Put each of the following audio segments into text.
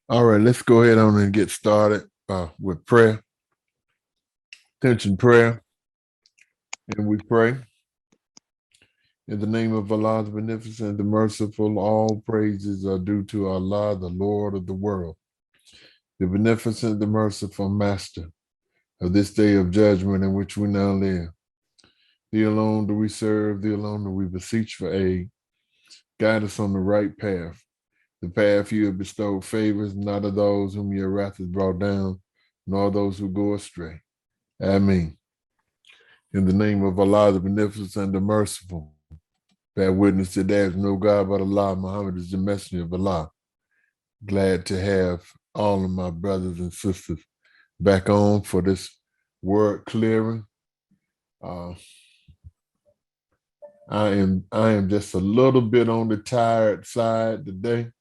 All right, let's go ahead on and get started with prayer, attention prayer, and we pray. In the name of Allah, the Beneficent, the Merciful, all praises are due to Allah, the Lord of the world, the Beneficent, the Merciful Master of this day of judgment in which we now live. Thee alone do we serve, thee alone do we beseech for aid. Guide us on the right path, the path you have bestowed favors, not of those whom your wrath has brought down, nor those who go astray. Ameen. In the name of Allah, the Beneficent, the Merciful, bear witness that there is no God but Allah. Muhammad is the messenger of Allah. Glad to have all of my brothers and sisters back on for this word clearing. I am just a little bit on the tired side today.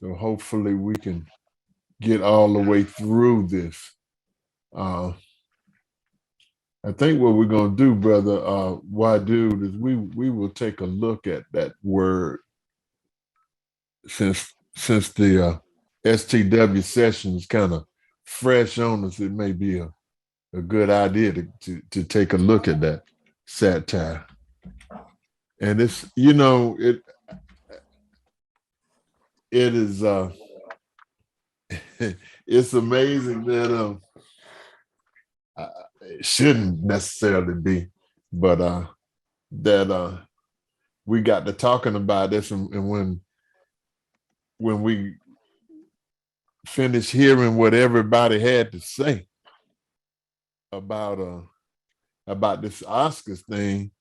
So hopefully we can get all the way through this. I think what we're gonna do, brother Wadud, is we will take a look at that word since the STW session is kind of fresh on us. It may be a good idea to take a look at that satire. And it's it is it's amazing that it shouldn't necessarily be, but that we got to talking about this, and when we finished hearing what everybody had to say about this Oscars thing,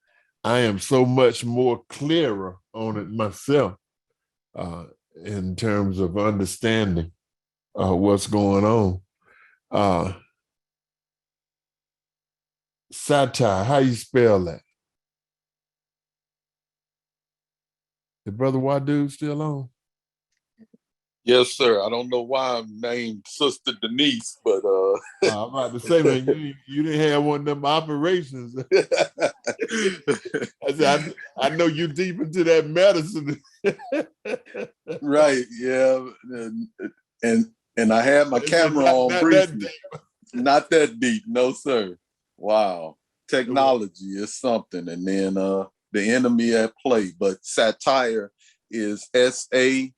I am so much more clearer on it myself in terms of understanding what's going on. Satire, how you spell that? Is Brother Wadu still on? Yes, sir. I don't know why I'm named Sister Denise, but I'm about to say, man, you didn't have one of them operations. I know you deep into that medicine. Right, yeah. And I had my camera on briefly. Not that deep, no, sir. Wow. Technology is something. And then the enemy at play. But satire is SATIRE.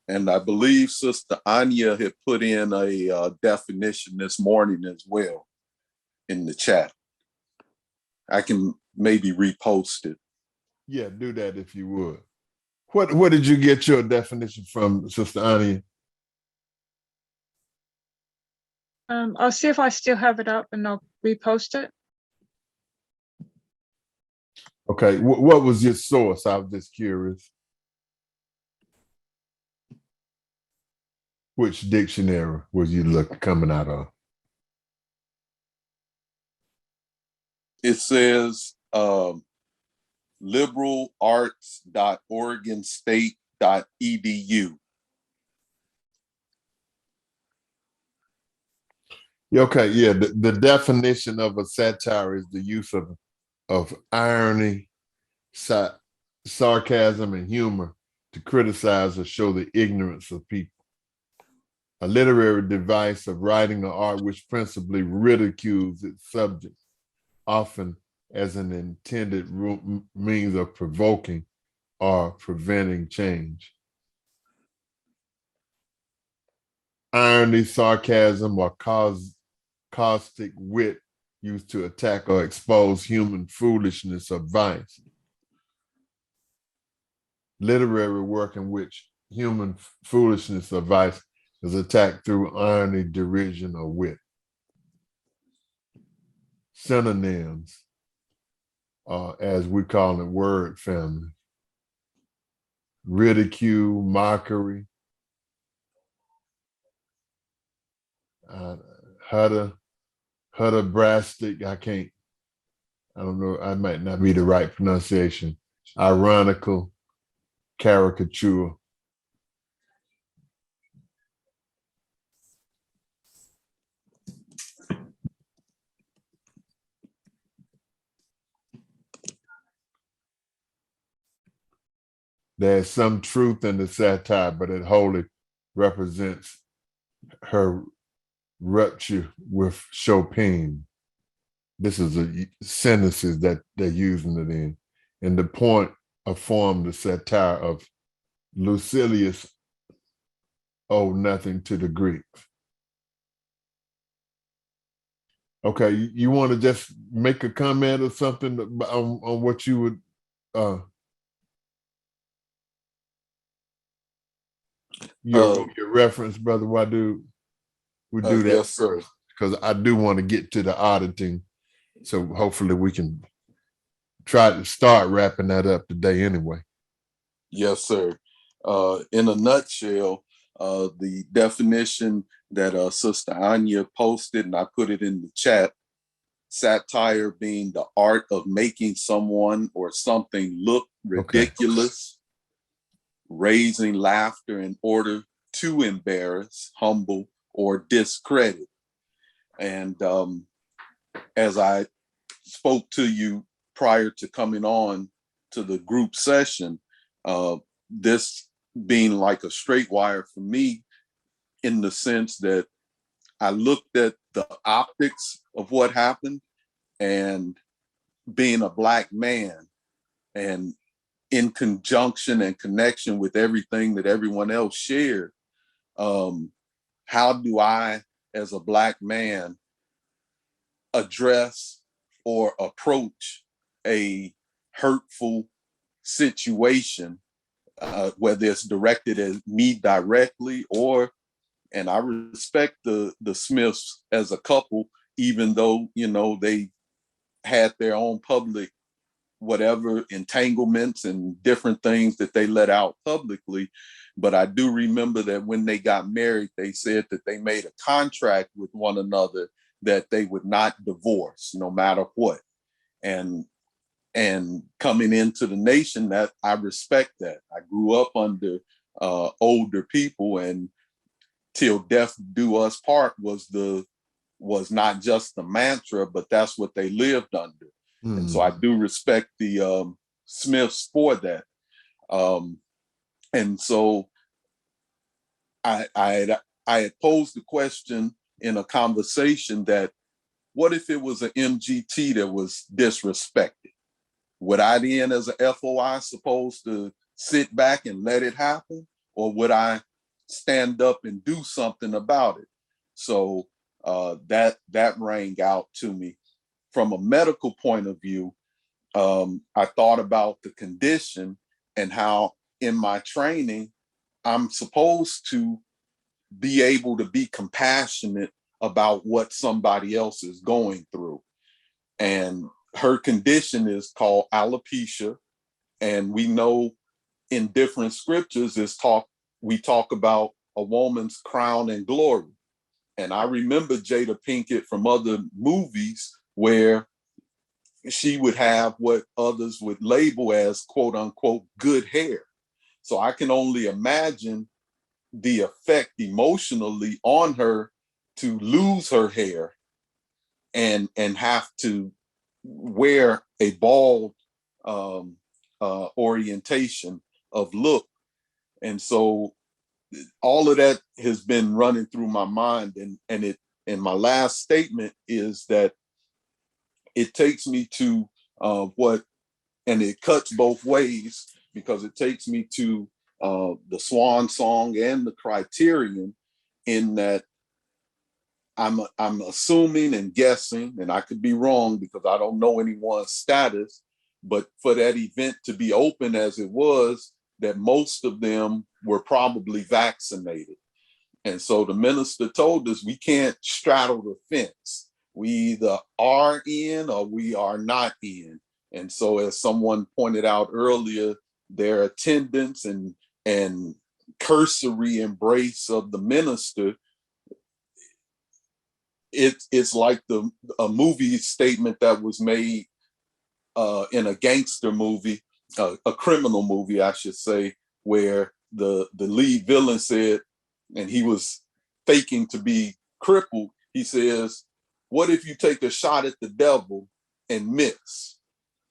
And I believe Sister Anya had put in a definition this morning as well in the chat. I can maybe repost it. Yeah, do that if you would. What did you get your definition from, Sister Anya? I'll see if I still have it up and I'll repost it. Okay, what was your source? I was just curious. Which dictionary was you coming out of? It says liberalarts.oregonstate.edu. Okay, yeah. The definition of a satire is the use of irony, sarcasm, and humor to criticize or show the ignorance of people. A literary device of writing or art which principally ridicules its subject, often as an intended means of provoking or preventing change. Irony, sarcasm, or caustic wit used to attack or expose human foolishness or vice. Literary work in which human foolishness or vice is attacked through irony, derision, or wit. Synonyms, as we call it, word family. Ridicule, mockery, Hudderbrastic, I don't know, I might not be the right pronunciation. Ironical, caricature. There's some truth in the satire, but it wholly represents her rupture with Chopin. This is a sentences that they're using it in. And the point of form, the satire of Lucilius owe nothing to the Greeks. Okay, you want to just make a comment or something on what you would your reference, Brother Wadu? We do that. Yes, sir. Because I do want to get to the auditing. So hopefully we can try to start wrapping that up today anyway. Yes, sir. In a nutshell, the definition that Sister Anya posted, and I put it in the chat, satire being the art of making someone or something look ridiculous, raising laughter in order to embarrass, humble, or discredit. And as I spoke to you prior to coming on to the group session, this being like a straight wire for me, in the sense that I looked at the optics of what happened, and being a Black man, and in conjunction and connection with everything that everyone else shared, how do I, as a Black man, address or approach a hurtful situation, whether it's directed at me directly, or, and I respect the Smiths as a couple, even though, you know, they had their own public whatever entanglements and different things that they let out publicly. But I do remember that when they got married, they said that they made a contract with one another that they would not divorce no matter what. And coming into the nation, that I respect that. I grew up under older people, and till death do us part was not just the mantra, but that's what they lived under. And so I do respect the Smiths for that. And so I had posed the question in a conversation that, what if it was an MGT that was disrespected? Would I then, as a FOI, supposed to sit back and let it happen? Or would I stand up and do something about it? So that rang out to me. From a medical point of view, I thought about the condition and how in my training, I'm supposed to be able to be compassionate about what somebody else is going through. And her condition is called alopecia. And we know in different scriptures we talk about a woman's crown and glory. And I remember Jada Pinkett from other movies where she would have what others would label as quote unquote good hair. So I can only imagine the effect emotionally on her to lose her hair and have to wear a bald orientation of look. And so all of that has been running through my mind. And my last statement is that it takes me to and it cuts both ways, because it takes me to the swan song and the criterion, in that I'm assuming and guessing, and I could be wrong because I don't know anyone's status, but for that event to be open as it was, that most of them were probably vaccinated. And so the minister told us we can't straddle the fence. We either are in or we are not in. And so, as someone pointed out earlier, their attendance and cursory embrace of the minister, it's like a movie statement that was made in a gangster movie, a criminal movie, I should say, where the lead villain said, and he was faking to be crippled, he says, "What if you take a shot at the devil and miss?"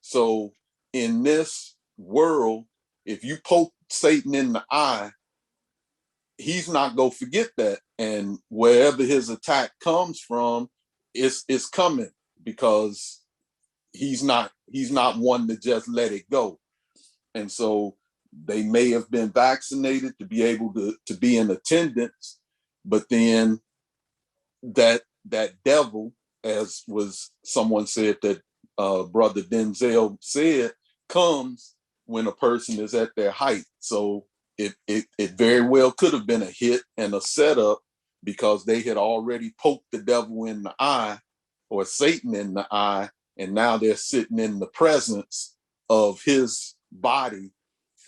So in this world, if you poke Satan in the eye, he's not going to forget that. And wherever his attack comes from, it's coming, because he's not one to just let it go. And so they may have been vaccinated to be able to be in attendance, but then that devil, as was someone said that Brother Denzel said, comes when a person is at their height. So it very well could have been a hit and a setup, because they had already poked the devil in the eye, or Satan in the eye, and now they're sitting in the presence of his body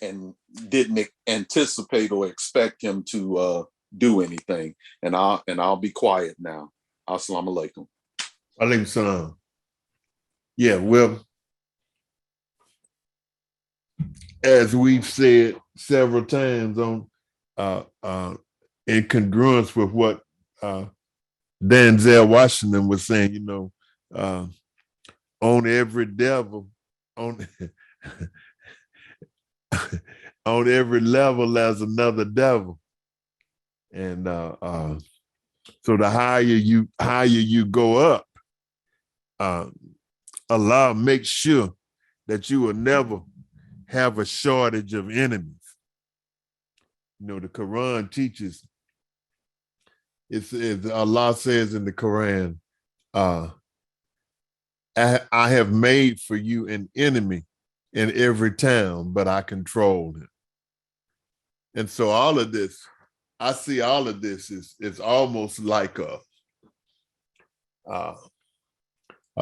and didn't anticipate or expect him to do anything. And I'll be quiet now. Assalamu alaikum. Alaikum salam. Yeah, well, as we've said several times on in congruence with what Denzel Washington was saying, on every devil, on on every level there's another devil. And so the higher you go up, Allah makes sure that you will never have a shortage of enemies. The Quran teaches, Allah says in the Quran, I have made for you an enemy in every town, but I control him. And so all of this, I see all of this is almost like a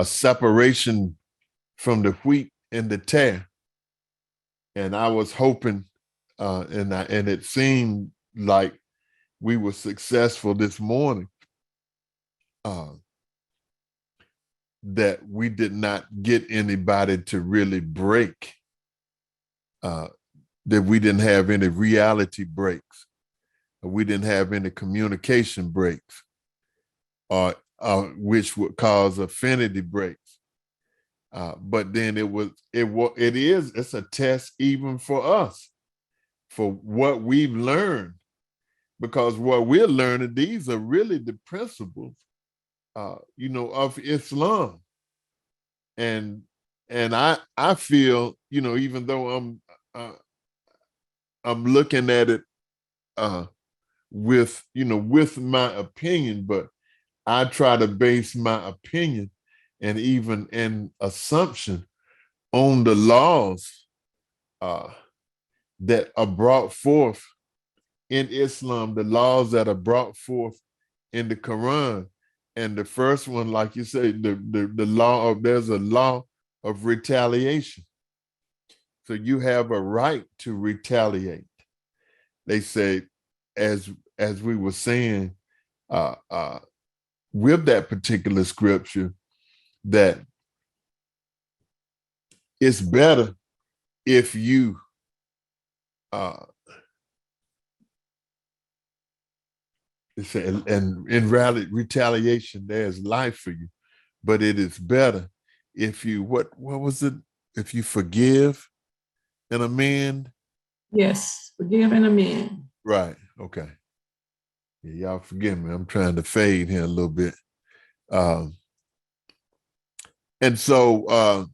separation from the wheat and the tare. And I was hoping, and it seemed like we were successful this morning, that we did not get anybody to really break, that we didn't have any reality breaks, or we didn't have any communication breaks, or which would cause affinity breaks. But then it's a test even for us, for what we've learned, because what we're learning, these are really the principles, of Islam. And I feel, even though I'm looking at it with my opinion, but I try to base my opinion and even an assumption on the laws that are brought forth in Islam, the laws that are brought forth in the Quran. And the first one, like you say, there's a law of retaliation. So you have a right to retaliate. They say, as we were saying, with that particular scripture, that it's better if you and in retaliation, there's life for you, but it is better if you, what was it? If you forgive and amend. Yes, forgive and amend. Right. Okay. Yeah, y'all forgive me. I'm trying to fade here a little bit. And so, I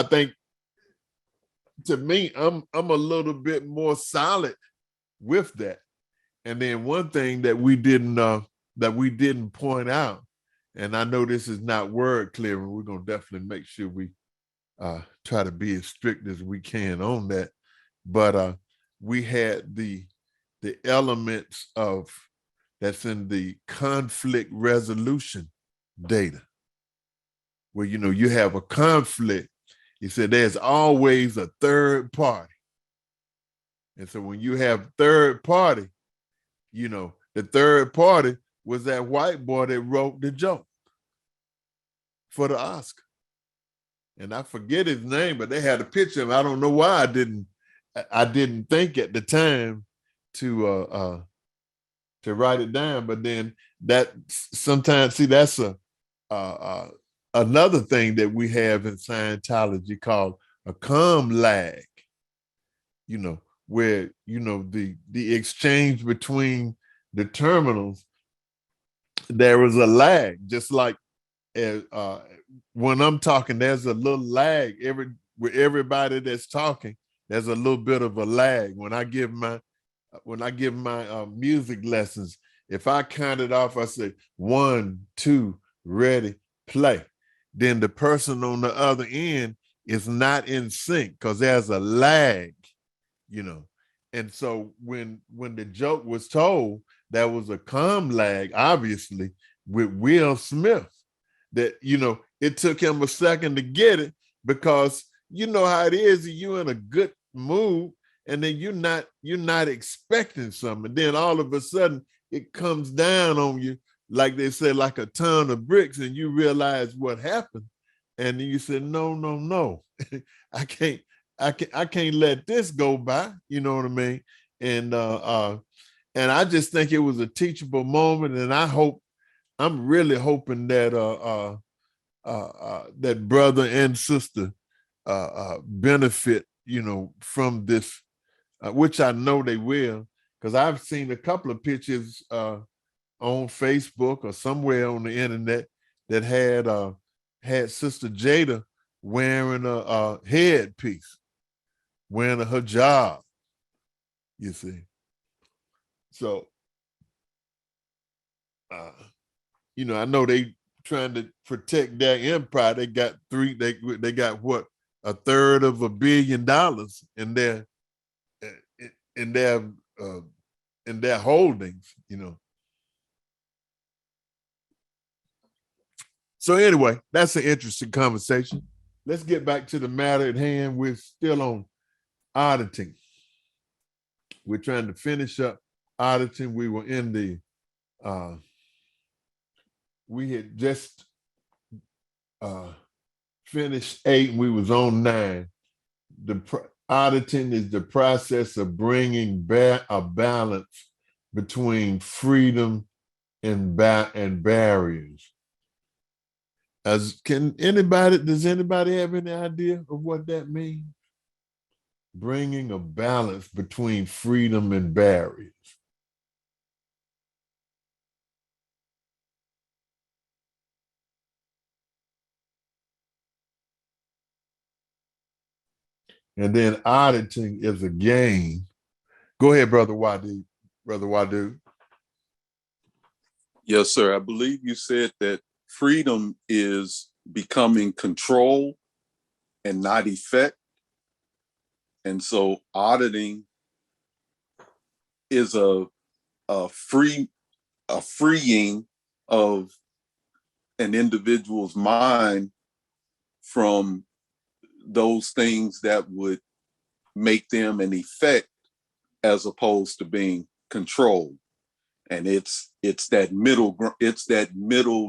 think, to me, I'm a little bit more solid with that. And then one thing that we didn't point out, and I know this is not word clear, and we're gonna definitely make sure we try to be as strict as we can on that. But we had the elements of that's in the conflict resolution data, where you have a conflict. He said there's always a third party. And so when you have third party, the third party was that white boy that wrote the joke for the Oscar. And I forget his name, but they had a picture of him. I don't know why I didn't think at the time to write it down. But then that sometimes, see, that's another thing that we have in Scientology called a com lag, where, the exchange between the terminals, there was a lag, just like when I'm talking, there's a little lag with everybody that's talking. There's a little bit of a lag. When I give my music lessons, if I count it off, I say 1, 2, ready, play. Then the person on the other end is not in sync because there's a lag, And so when the joke was told, there was a com lag, obviously, with Will Smith, that, it took him a second to get it, because you know how it is, you're in a good mood and then you're not expecting something. And then all of a sudden it comes down on you, like they said, like a ton of bricks, and you realize what happened. And then you said, no, I can't let this go by. You know what I mean? And I just think it was a teachable moment. And I'm really hoping that that brother and sister benefit, from this, which I know they will, because I've seen a couple of pictures on Facebook or somewhere on the internet that had Sister Jada wearing a headpiece, wearing a hijab, you see. So, I know they trying to protect their empire. They got they got what, $350 million in their holdings, So anyway, that's an interesting conversation. Let's get back to the matter at hand. We're still on auditing. We're trying to finish up auditing. We were in the we had just finished 8 and we was on 9. Auditing is the process of bringing back a balance between freedom and barriers. Does anybody have any idea of what that means? Bringing a balance between freedom and barriers. And then auditing is a game. Go ahead, Brother Wadu. Brother Wadu. Yes, sir. I believe you said that freedom is becoming control and not effect. And so auditing is a freeing of an individual's mind from those things that would make them an effect, as opposed to being controlled. And it's that middle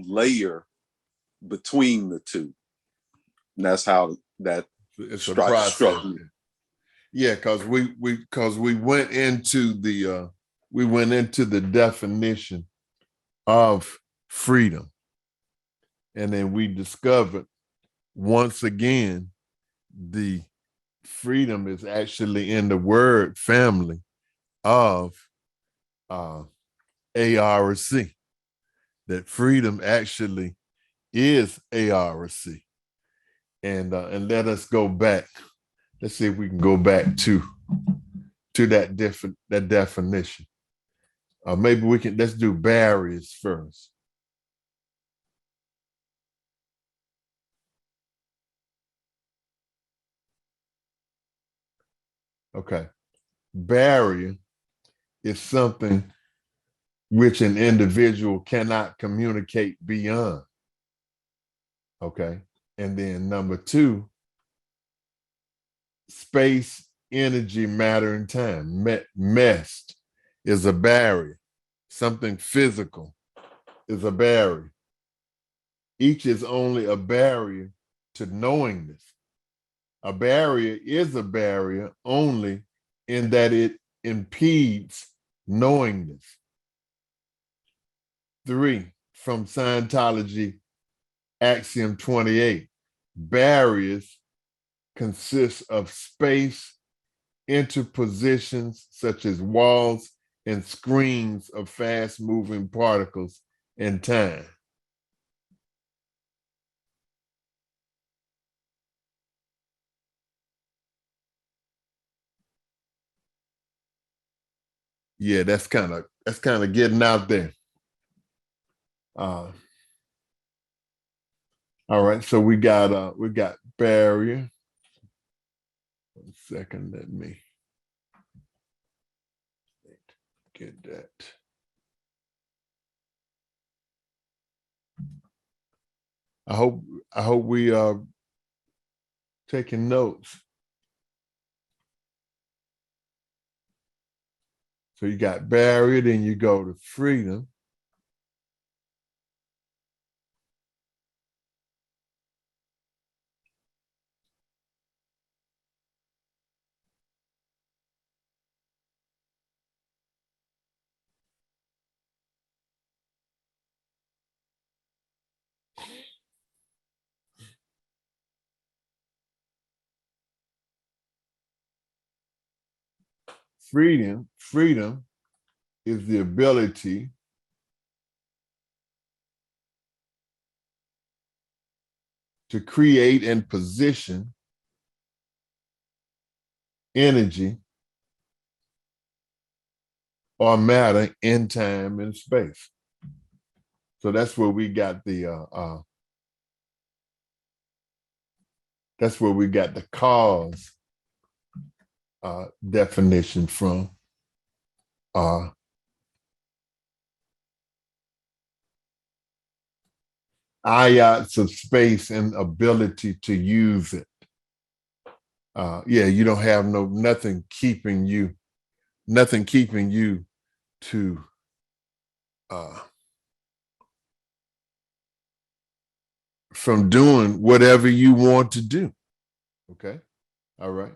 layer between the two. And that's how that it's a process. Yeah, because we went into the definition of freedom, and then we discovered once again the freedom is actually in the word family of ARC. That freedom actually is ARC, and let us go back. Let's see if we can go back to that definition. Maybe let's do barriers first. Okay. Barrier is something which an individual cannot communicate beyond. Okay. And then number 2, space, energy, matter, and time. Messed is a barrier. Something physical is a barrier. Each is only a barrier to knowingness. A barrier is a barrier only in that it impedes knowingness. 3, from Scientology, Axiom 28, barriers consists of space, interpositions such as walls and screens of fast-moving particles and time. Yeah, that's kind of getting out there. All right, so we got barrier. 1 second, let me get that. I hope we are taking notes. So you got barrier, then you go to freedom. Freedom is the ability to create and position energy or matter in time and space. So that's where we got the cause definition from. Ions of space and ability to use it. Yeah, you don't have nothing keeping you to from doing whatever you want to do. Okay, all right.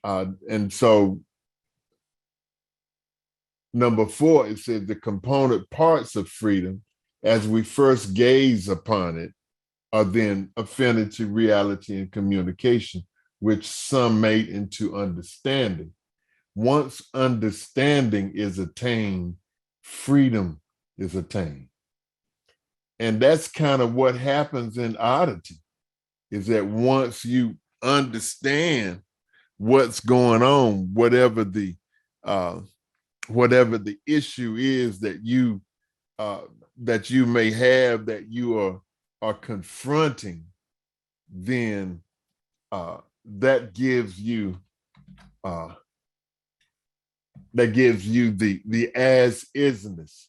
And so number 4, it says the component parts of freedom as we first gaze upon it are then affinity, reality, and communication, which summate into understanding. Once understanding is attained, freedom is attained. And that's kind of what happens in auditing, is that once you understand what's going on, whatever the issue is that you may have, that you are confronting, then that gives you the as isness,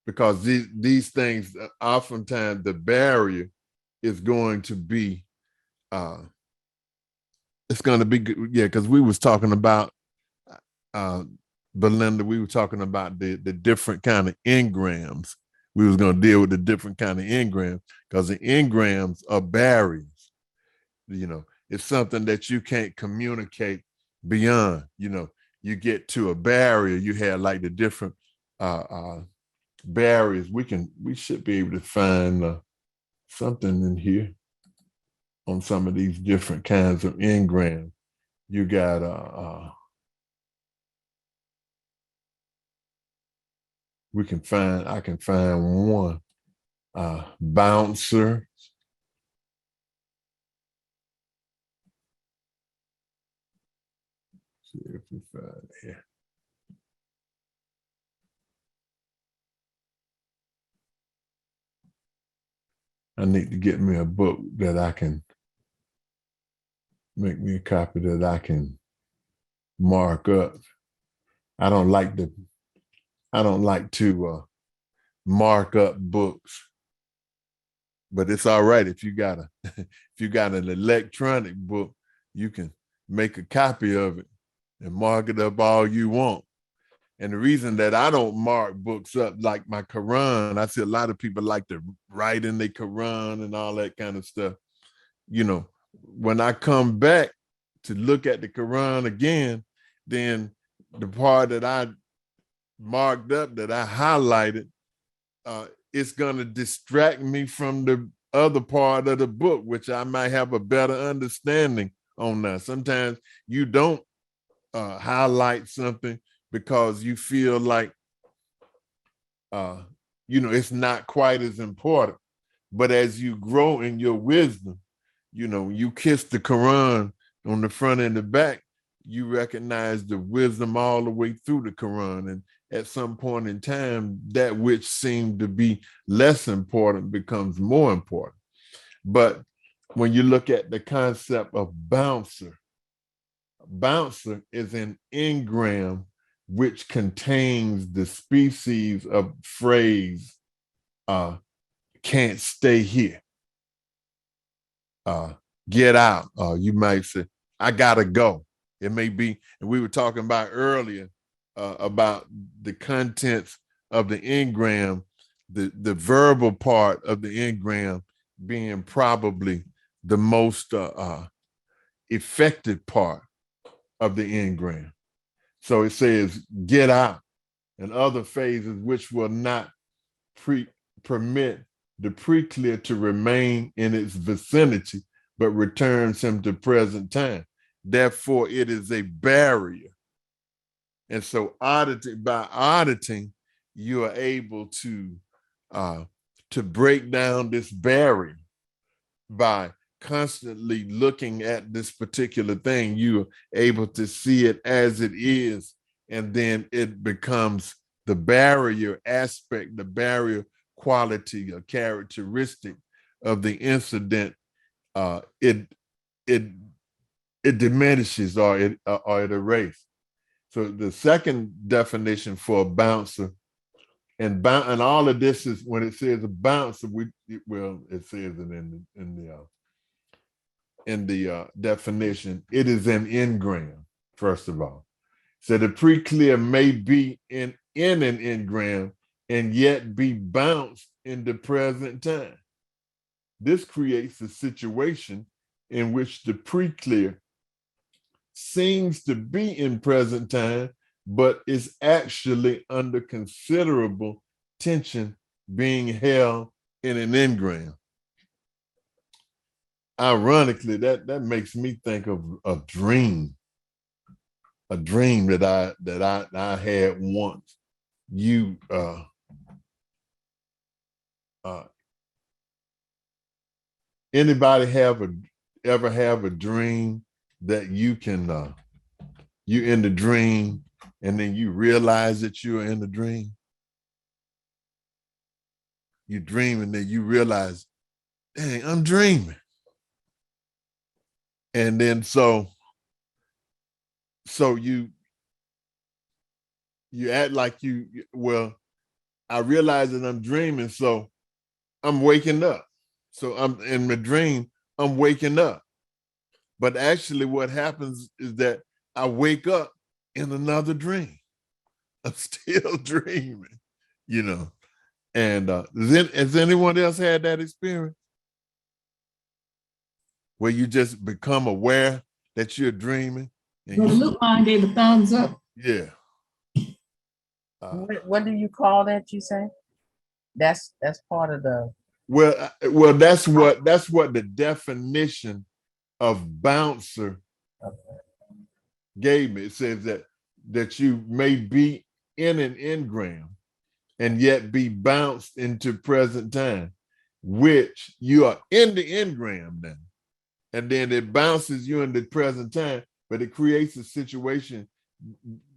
because these things, oftentimes the barrier is going to be it's going to be good. Yeah, because we was talking about Belinda, we were talking about the different kind of engrams. We was going to deal with the different kind of engrams, because the engrams are barriers. You know, it's something that you can't communicate beyond. You know, you get to a barrier, you have like the different barriers. We should be able to find something in here on some of these different kinds of engrams. You got I can find one bouncer. See if we find it here. I need to get me a book that I can make me a copy that I can mark up. I don't like to mark up books, but it's all right if you got an electronic book, you can make a copy of it and mark it up all you want. And the reason that I don't mark books up, like my Quran, I see a lot of people like to write in their Quran and all that kind of stuff. You know, when I come back to look at the Quran again, then the part that I marked up, that I highlighted, it's going to distract me from other part of the book, which I might have a better understanding on that. Sometimes you don't highlight something because you feel like, it's not quite as important. But as you grow in your wisdom, you kiss the Quran on the front and the back, you recognize the wisdom all the way through the Quran. And at some point in time, that which seemed to be less important becomes more important. But when you look at the concept of bouncer is an engram which contains the species of phrase, can't stay here. Get out. You might say, I gotta go. It may be, and we were talking about earlier about the contents of the engram, the verbal part of the engram being probably the most effective part of the engram. So it says, get out, and other phases which will not permit the preclear to remain in its vicinity, but returns him to present time. Therefore, it is a barrier. And so by auditing, you are able to break down this barrier by constantly looking at this particular thing. You're able to see it as it is, and then it becomes the barrier aspect, the barrier quality or characteristic of the incident. It diminishes or it erases. So the second definition for a bouncer, and all of this is when it says a bouncer, it says it in the definition, it is an engram, first of all. So the preclear may be in an engram and yet be bounced in the present time. This creates a situation in which the preclear seems to be in present time, but is actually under considerable tension being held in an engram. Ironically, that makes me think of a dream that I had once. Anybody ever have a dream that you can you in the dream and then you realize that you're in the dream? You dream and then you realize, dang, I'm dreaming. And then so you act like I realize that I'm dreaming, so I'm waking up. So I'm in my dream, I'm waking up. But actually what happens is that I wake up in another dream. I'm still dreaming, And has anyone else had that experience? Where you just become aware that you're dreaming? Well, the look line gave a thumbs up. Yeah. What do you call that? You say that's part of the. Well, that's what the definition of bouncer gave me. It says that you may be in an engram and yet be bounced into present time, which you are in the engram then. And then it bounces you in the present time, but it creates a situation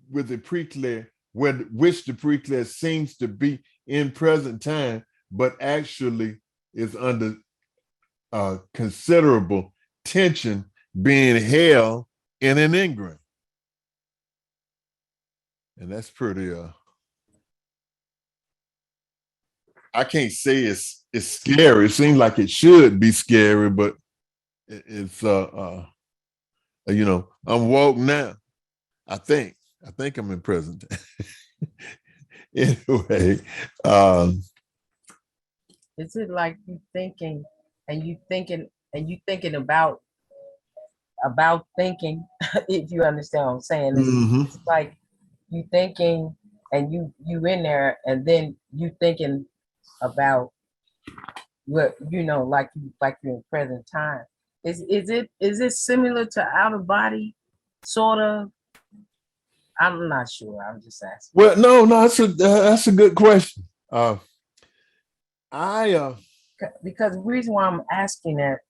with the preclear, which the preclear seems to be in present time, but actually is under considerable tension being held in an engram. And that's pretty, I can't say it's scary. It seems like it should be scary, but it's, I'm woke now. I think I'm in present. Anyway. Is it like you thinking about thinking, if you understand what I'm saying? It's like you thinking and you in there and then you thinking about what like you're in present time. Is it similar to out of body, sort of? I'm not sure. I'm just asking. Well, no, that's a good question. I Because the reason why I'm asking that,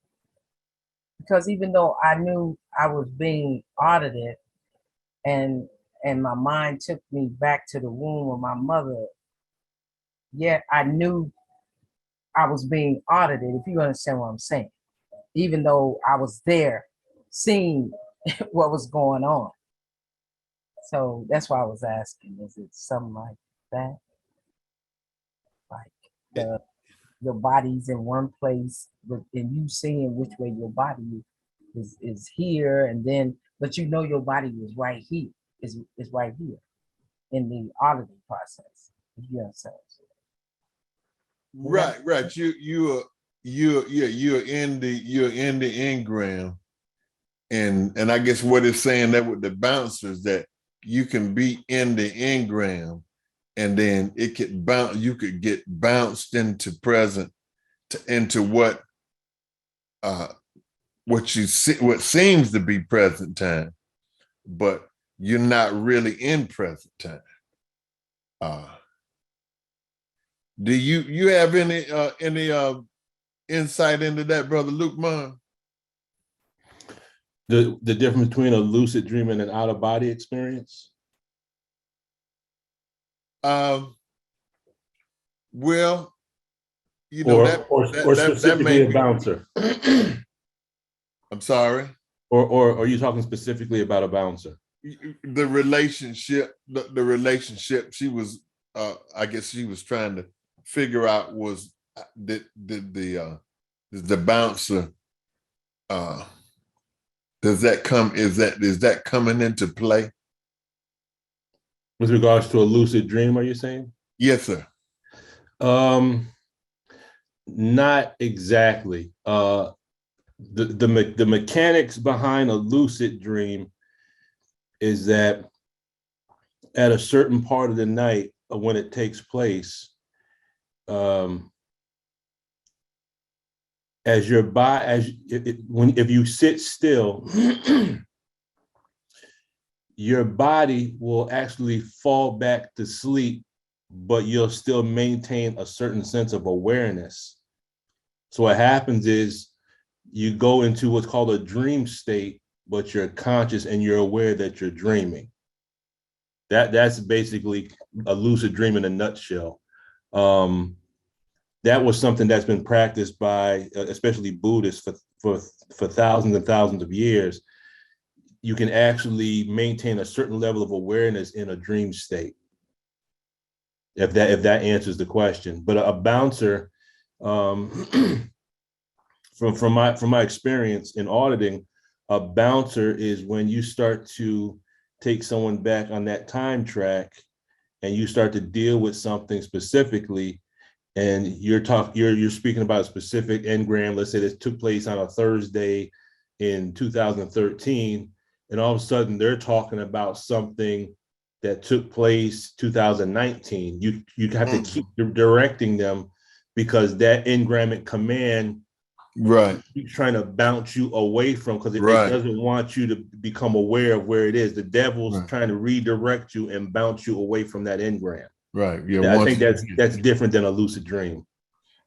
because even though I knew I was being audited, and my mind took me back to the womb of my mother, yet I knew I was being audited, if you understand what I'm saying, even though I was there seeing what was going on. So that's why I was asking, is it something like that? Like your body's in one place, and you seeing which way your body is here, and then but you know your body is right here, is right here in the auditing process. If you understand. right. You're in the engram, and I guess what it's saying that with the bouncers, that you can be in the engram, and then it could bounce. You could get bounced into present, into what you see, what seems to be present time, but you're not really in present time. Do you have any insight into that, Brother Luke Mon? The difference between a lucid dream and an out of body experience? Well, you know, or specifically a bouncer. I'm sorry. Or are you talking specifically about a bouncer? The relationship, the relationship she was, I guess she was trying to figure out was the bouncer. Is that coming into play? With regards to a lucid dream, are you saying? Yes, sir. Not exactly. The mechanics behind a lucid dream is that at a certain part of the night when it takes place, if you sit still, your body will actually fall back to sleep, but you'll still maintain a certain sense of awareness. So what happens is you go into what's called a dream state, but you're conscious and you're aware that you're dreaming. That's basically a lucid dream in a nutshell. That was something that's been practiced by especially Buddhists for thousands and thousands of years. You can actually maintain a certain level of awareness in a dream state, if that answers the question. But a bouncer, from my experience in auditing, a bouncer is when you start to take someone back on that time track and you start to deal with something specifically, and you're speaking about a specific engram. Let's say this took place on a Thursday in 2013, and all of a sudden they're talking about something that took place 2019. You have to keep directing them, because that engram command keeps trying to bounce you away from, because it doesn't want you to become aware of where it is. The devil's trying to redirect you and bounce you away from that engram. Right. Yeah. I think that's different than a lucid dream.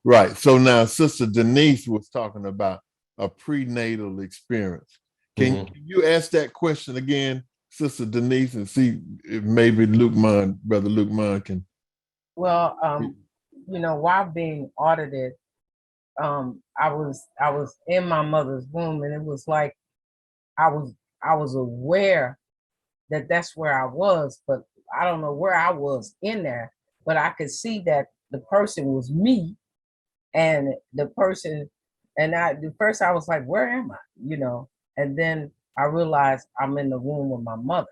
Right. So now Sister Denise was talking about a prenatal experience. Can you ask that question again, Sister Denise, and see if maybe Brother Luke Mon can. Well, while being audited, I was in my mother's womb, and it was like I was aware that that's where I was, but I don't know where I was in there, but I could see that the person was me, and the person, and the first I was like, where am I? And then I realized I'm in the womb of my mother,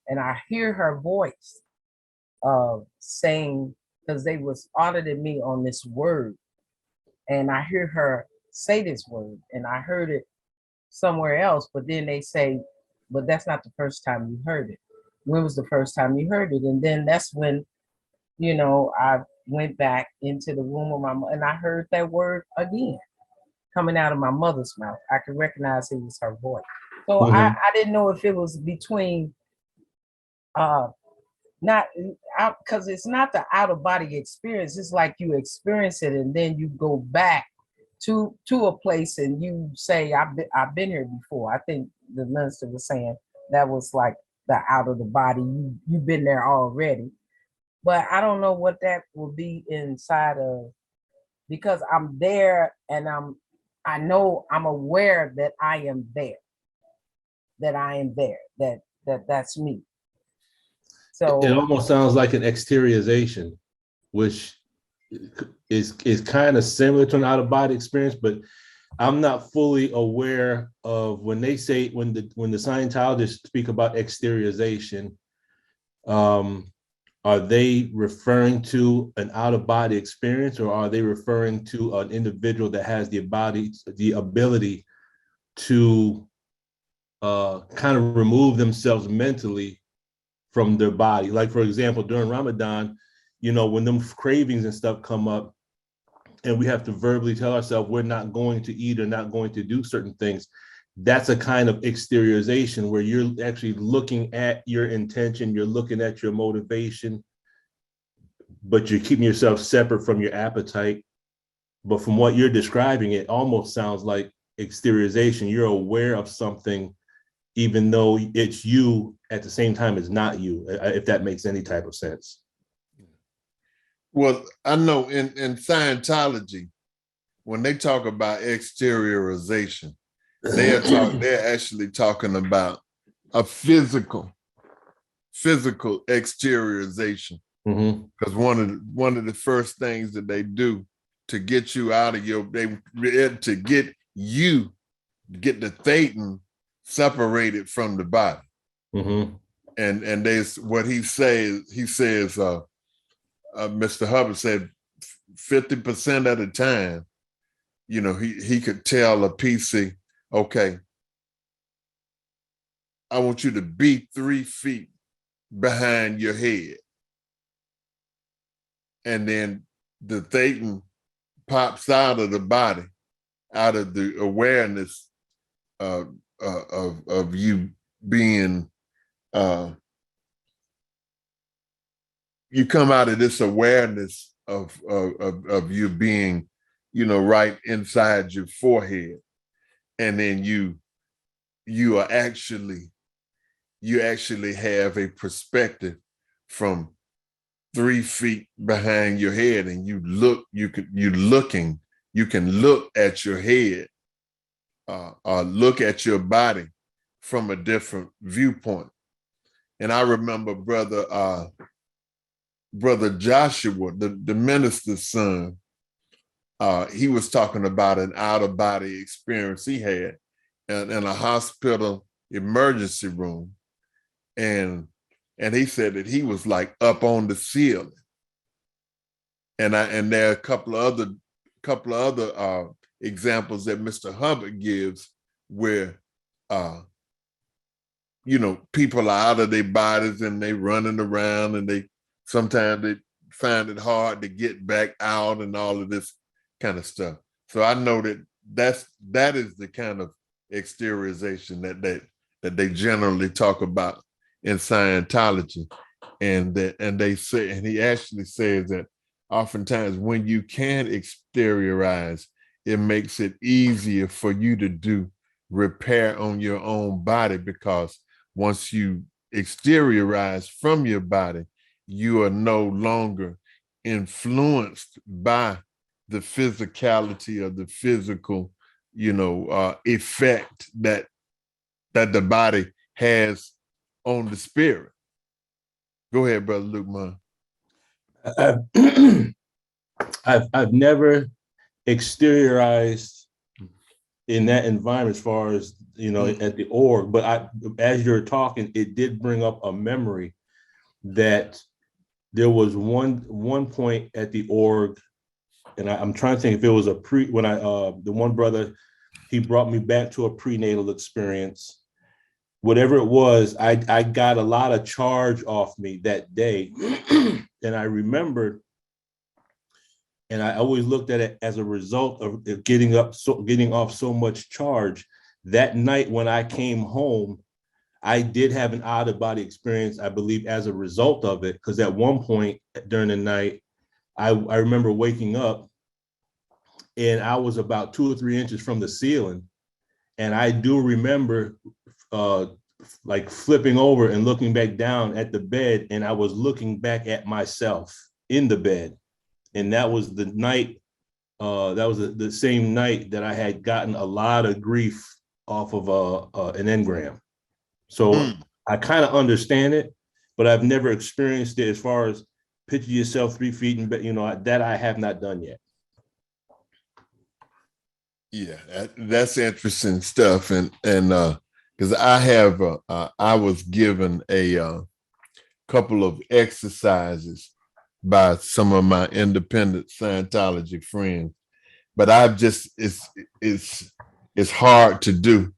and I hear her voice saying, because they was auditing me on this word, and I hear her say this word, and I heard it somewhere else, but then they say, but that's not the first time you heard it. When was the first time you heard it? And then that's when, I went back into the womb of my mother, and I heard that word again coming out of my mother's mouth. I could recognize it was her voice. So I didn't know if it was between not out, because it's not the out of body experience. It's like you experience it and then you go back to a place and you say, I've been here before. I think the minister was saying that was like the out of the body. You've been there already. But I don't know what that will be inside of, because I'm there and I know I'm aware that I am there. That's me. So it almost sounds like an exteriorization, which is kind of similar to an out of body experience, but I'm not fully aware of when they say, when the Scientologists speak about exteriorization, are they referring to an out of body experience, or are they referring to an individual that has the ability to kind of remove themselves mentally from their body? Like, for example, during Ramadan, you know, when them cravings and stuff come up and we have to verbally tell ourselves we're not going to eat or not going to do certain things, that's a kind of exteriorization where you're actually looking at your intention, you're looking at your motivation, but you're keeping yourself separate from your appetite. But from what you're describing, it almost sounds like exteriorization. You're aware of something, even though it's you, at the same time it's not you, if that makes any type of sense. Well, I know in Scientology, when they talk about exteriorization, they're actually talking about a physical exteriorization. Because one of the first things that they do to get you out of to get the thetan separated from the body. And there's what he says, Mr. Hubbard said 50% of the time, you know, he could tell a PC, okay, I want you to be 3 feet behind your head. And then the thetan pops out of the body, out of the awareness of you being, you come out of this awareness of you being, you know, right inside your forehead. And then you actually have a perspective from 3 feet behind your head, and you can look at your head, or look at your body from a different viewpoint. And I remember brother Joshua, the minister's son, he was talking about an out-of-body experience he had in a hospital emergency room. And he said that he was like up on the ceiling. And there are a couple of other examples that Mr. Hubbard gives where you know, people are out of their bodies and they running around, and sometimes they find it hard to get back out and all of this kind of stuff. So I know that is the kind of exteriorization that they generally talk about in Scientology. And they say, and he actually says that oftentimes when you can exteriorize, it makes it easier for you to do repair on your own body, because once you exteriorize from your body, you are no longer influenced by the physicality or the physical, you know, effect that the body has on the spirit. Go ahead, Brother Luke. I've never exteriorized in that environment as far as, you know, at the org, but as you're talking, it did bring up a memory that there was one point at the org, and I'm trying to think if it was when the one brother, he brought me back to a prenatal experience. Whatever it was, I got a lot of charge off me that day. And I remembered And I always looked at it as a result of getting off so much charge. That night when I came home, I did have an out of body experience, I believe, as a result of it. Because at one point during the night, I remember waking up and I was about 2 or 3 inches from the ceiling. And I do remember like flipping over and looking back down at the bed, and I was looking back at myself in the bed. And that was the night, that was the same night that I had gotten a lot of grief off of an engram. So I kind of understand it, but I've never experienced it as far as picture yourself 3 feet in bed, that I have not done yet. Yeah, that's interesting stuff. And because I was given a couple of exercises by some of my independent Scientology friends, but it's hard to do.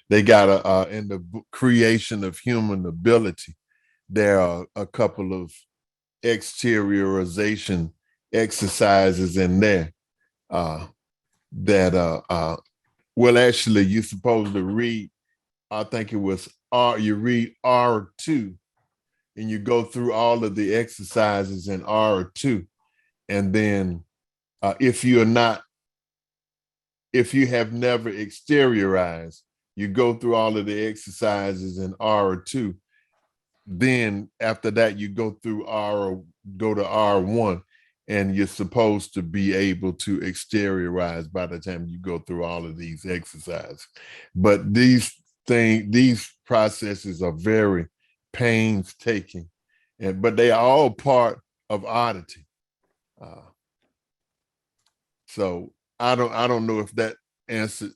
They got in the creation of human ability, there are a couple of exteriorization exercises in there that well, actually you're supposed to read, I think it was you read R2 and you go through all of the exercises in R2, and then if you have never exteriorized, you go through all of the exercises in R2. Then after that, you go to R1, and you're supposed to be able to exteriorize by the time you go through all of these exercises. But these processes are very painstaking, but they are all part of auditing. So I don't know if that answered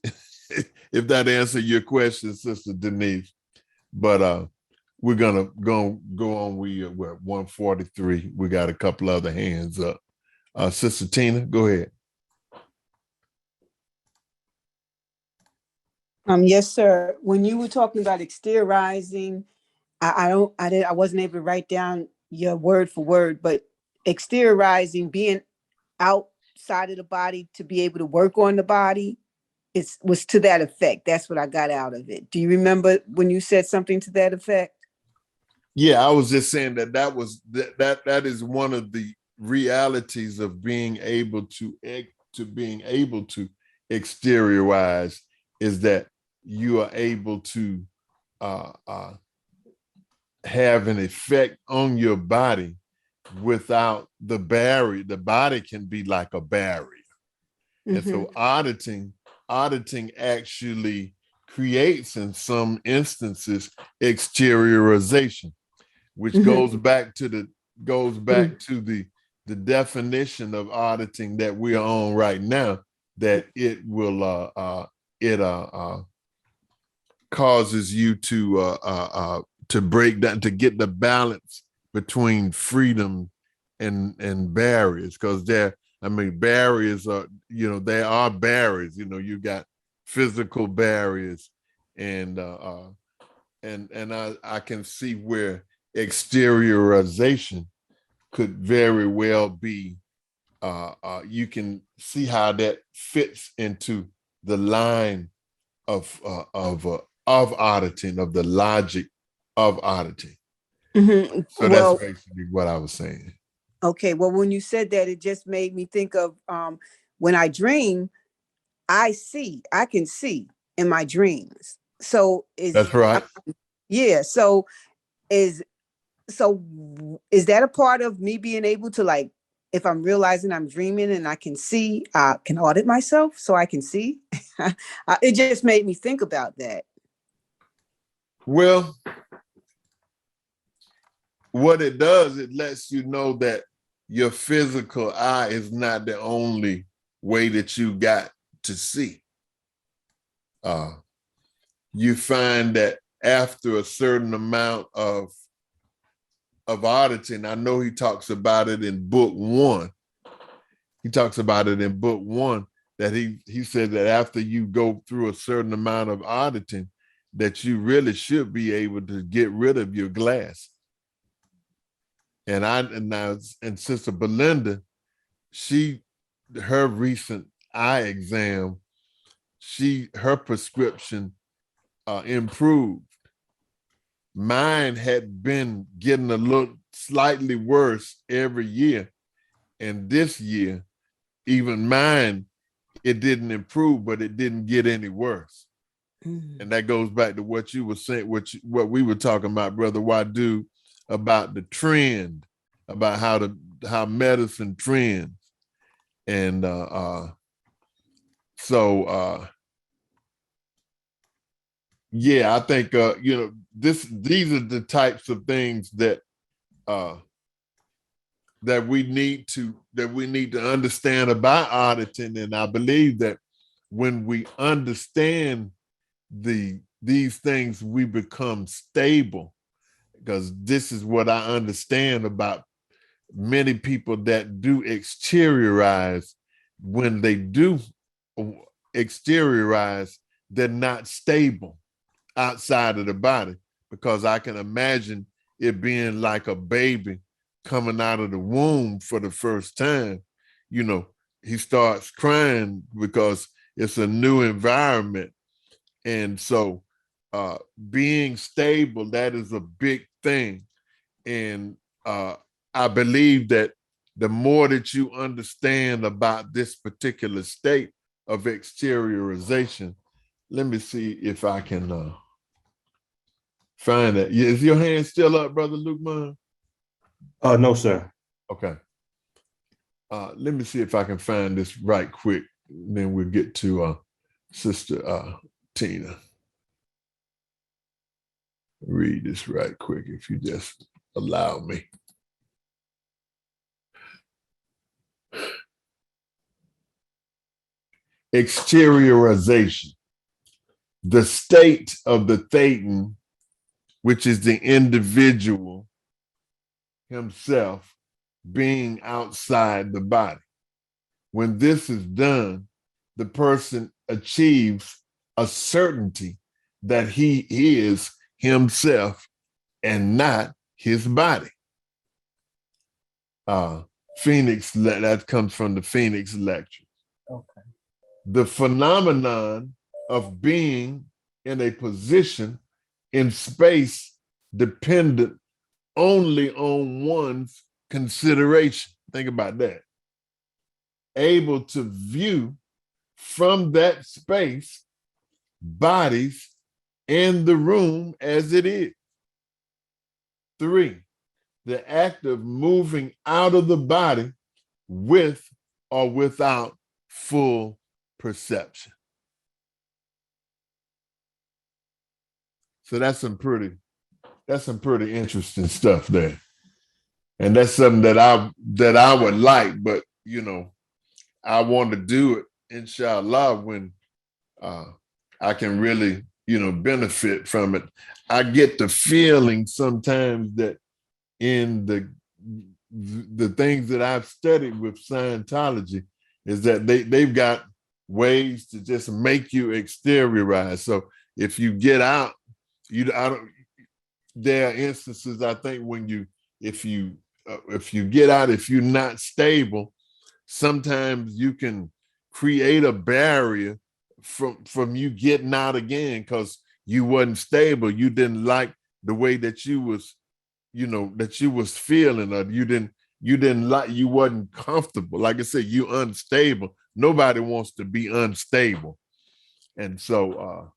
your question, Sister Denise, but we're gonna go on. We're at 143. We got a couple other hands up. Sister Tina, go ahead. Yes, sir. When you were talking about exteriorizing, I wasn't able to write down your word for word, but exteriorizing, being outside of the body to be able to work on the body, was to that effect. That's what I got out of it. Do you remember when you said something to that effect? Yeah, I was just saying that is one of the realities of being able to exteriorize, is that you are able to have an effect on your body without the barrier. The body can be like a barrier. Mm-hmm. And so auditing actually creates, in some instances, exteriorization, which goes back to the definition of auditing that we are on right now, that it will causes you to break down, to get the balance between freedom and barriers, because barriers are, there are barriers. You got physical barriers, and I can see where exteriorization could very well be. You can see how that fits into the line of auditing, of the logic of auditing. Mm-hmm. So that's basically what I was saying. Okay, well, when you said that, it just made me think of when I dream, I can see in my dreams. So that's right. Yeah. So is that a part of me being able to, like, if I'm realizing I'm dreaming and I can see, can audit myself so I can see? It just made me think about that. Well, what it does, it lets you know that your physical eye is not the only way that you got to see. You find that after a certain amount of auditing, I know he talks about it in book 1. He talks about it in book 1, that he said that after you go through a certain amount of auditing, that you really should be able to get rid of your glass. And Sister Belinda, she her recent eye exam, her prescription improved. Mine had been getting a little slightly worse every year. And this year, even mine, it didn't improve, but it didn't get any worse. And that goes back to what you were saying, what we were talking about, Brother Wadu, about the trend, about how medicine trends. And yeah, I think these are the types of things that that we need to understand about auditing. And I believe that when we understand these things, we become stable, because this is what I understand about many people that do exteriorize. When they do exteriorize, they're not stable outside of the body, because I can imagine it being like a baby coming out of the womb for the first time. He starts crying because it's a new environment. And so being stable, that is a big thing. And I believe that the more that you understand about this particular state of exteriorization, let me see if I can find that. Is your hand still up, Brother Lukeman? No, sir. Okay. Let me see if I can find this right quick. Then we'll get to Sister Tina. Read this right quick if you just allow me. Exteriorization. The state of the thetan, which is the individual himself being outside the body. When this is done, the person achieves a certainty that he is himself and not his body. Phoenix, that comes from the Phoenix lecture. Okay. The phenomenon of being in a position in space dependent only on one's consideration. Think about that. Able to view from that space bodies in the room as it is. 3, the act of moving out of the body with or without full perception. So that's some pretty interesting stuff there. And that's something that I would like, but I want to do it, inshallah, when I can really, benefit from it. I get the feeling sometimes that in the things that I've studied with Scientology is that they've got ways to just make you exteriorize. So if you get out, there are instances, I think, when if you get out, if you're not stable, sometimes you can create a barrier from you getting out again, because you wasn't stable. You didn't like the way that you was, that you was feeling, or you wasn't comfortable. Like I said, you unstable. Nobody wants to be unstable. And so,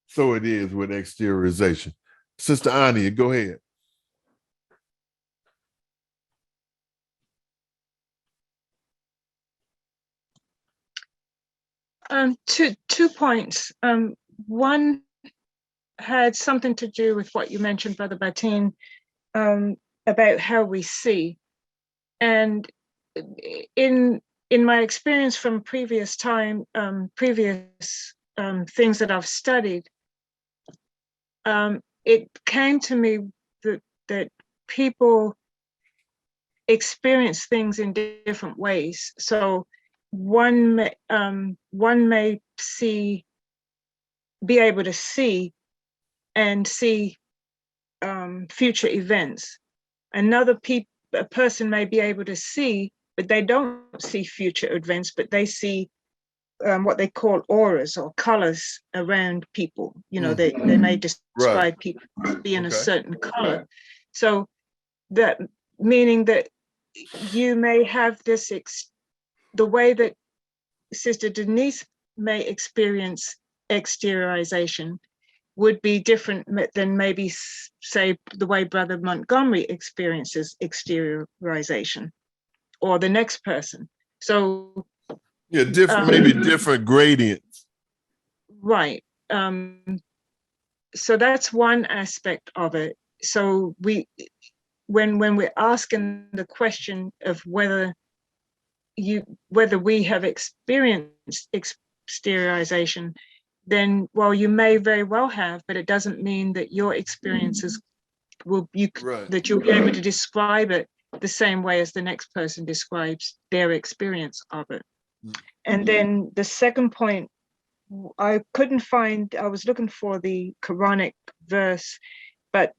so it is with exteriorization. Sister Ania, go ahead. Two points. One had something to do with what you mentioned, Brother Batin, about how we see. And in my experience from previous things that I've studied, it came to me that people experience things in different ways. So one may be able to see and see future events. a person may be able to see, but they don't see future events, but they see what they call auras or colors around people. You know, they may describe people as being a certain color. So that meaning that you may have this, the way that Sister Denise may experience exteriorization would be different than maybe, say, the way Brother Montgomery experiences exteriorization, or the next person. So yeah, different, maybe different gradients. Right. So that's one aspect of it. So when we're asking the question of whether we have experienced exteriorization, then, well, you may very well have, but it doesn't mean that your experiences that you'll be able to describe it the same way as the next person describes their experience of it. And then the second point, I couldn't find, I was looking for the Quranic verse, but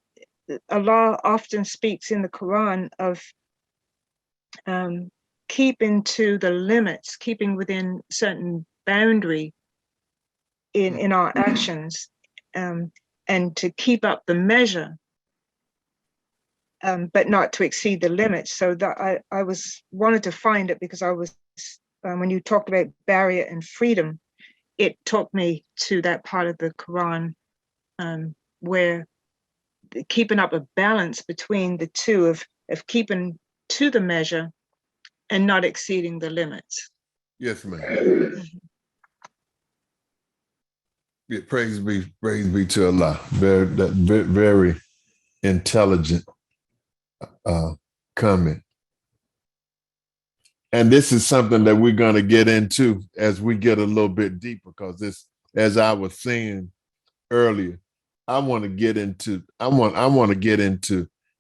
Allah often speaks in the Quran of keeping to the limits, keeping within certain boundary in our actions, and to keep up the measure, but not to exceed the limits. So that I wanted to find it because I was, when you talked about barrier and freedom, it took me to that part of the Quran where keeping up a balance between the two of keeping to the measure and not exceeding the limits. Yes, ma'am. Yeah, praise be to Allah. Very intelligent comment. And this is something that we're going to get into as we get a little bit deeper, because this, as I was saying earlier, I want to get into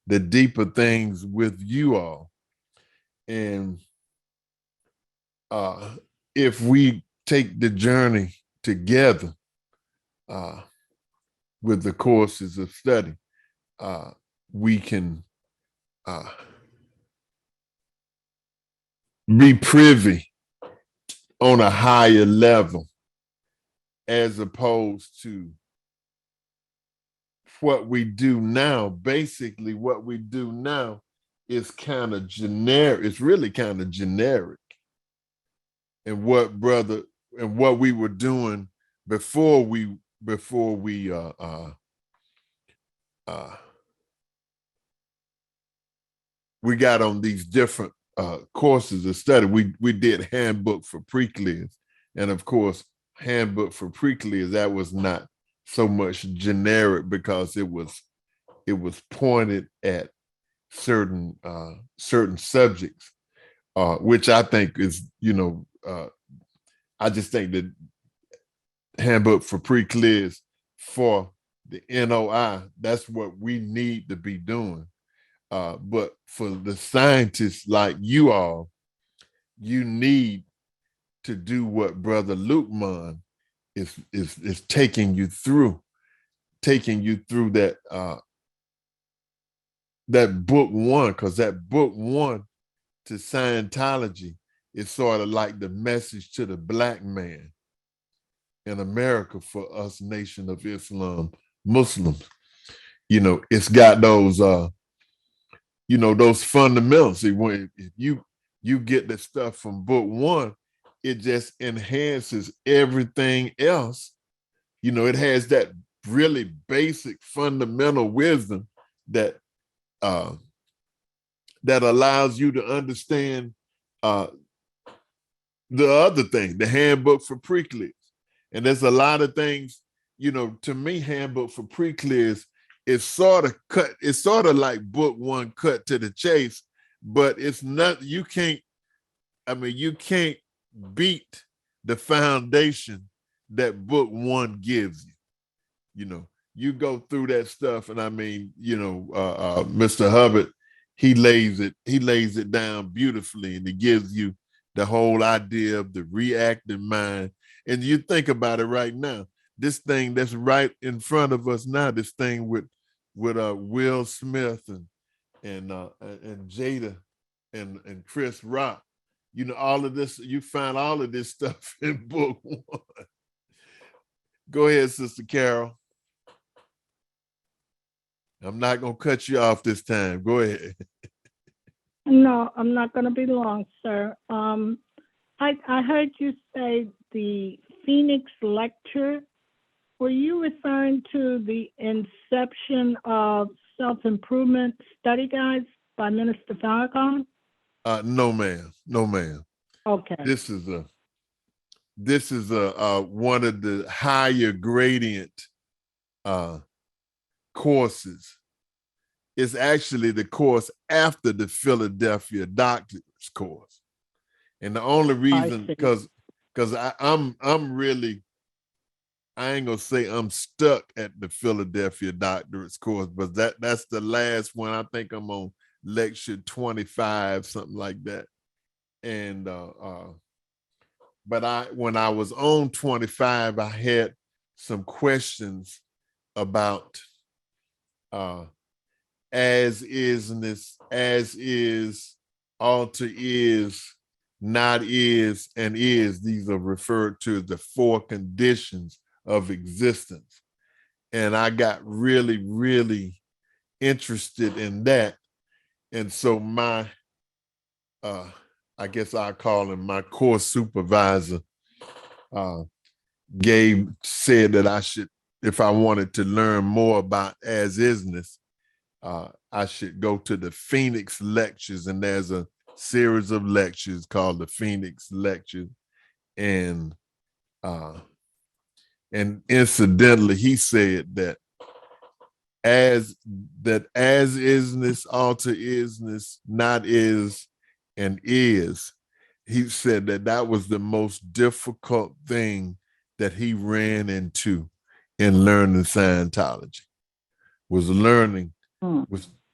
the deeper things with you all. And if we take the journey together with the courses of study, we can be privy on a higher level, as opposed to what we do now. Basically, what we do now is kind of generic. It's really kind of generic. And what we were doing before we got on these different courses of study. We did handbook for pre-clears, and of course, handbook for pre-clears, that was not so much generic because it was pointed at certain subjects, which I think is, I just think that handbook for pre-clears for the NOI, that's what we need to be doing. But for the scientists like you all, you need to do what Brother Lukman is taking you through that that book one, because that book one to Scientology is sort of like the message to the Black man in America for us Nation of Islam Muslims. It's got those those fundamentals. See, if you get the stuff from book one, it just enhances everything else. It has that really basic fundamental wisdom that allows you to understand the other thing, the handbook for pre-clears. And there's a lot of things, to me, handbook for pre-clears is sort of like book one cut to the chase, but it's not, you can't beat the foundation that book one gives you. You go through that stuff, and Mr. Hubbard, he lays it down beautifully, and it gives you the whole idea of the reactive mind. And you think about it right now, this thing that's right in front of us now, this thing with Will Smith and Jada and Chris Rock. You know, all of this, you find all of this stuff in book 1. Go ahead, Sister Carol. I'm not gonna cut you off this time. Go ahead. No, I'm not going to be long, sir. I heard you say the Phoenix lecture. Were you referring to the inception of self-improvement study guides by Minister Farrakhan? No, ma'am. No, ma'am. Okay. This is a one of the higher gradient courses. It's actually the course after the Philadelphia doctor's course. And the only reason, because I'm really, I ain't gonna say I'm stuck at the Philadelphia doctorate's course, but that's the last one. I think I'm on lecture 25, something like that. And but when I was on 25, I had some questions about as isness, as is, alter is, not is, and is. These are referred to as the 4 conditions of existence. And I got really, really interested in that. And so my, I guess I call him my course supervisor, said that I should, if I wanted to learn more about as isness, I should go to the Phoenix lectures, and there's a series of lectures called the Phoenix lectures. And incidentally, he said that as isness, alter isness, not is, and is, he said that was the most difficult thing that he ran into in learning Scientology, was learning,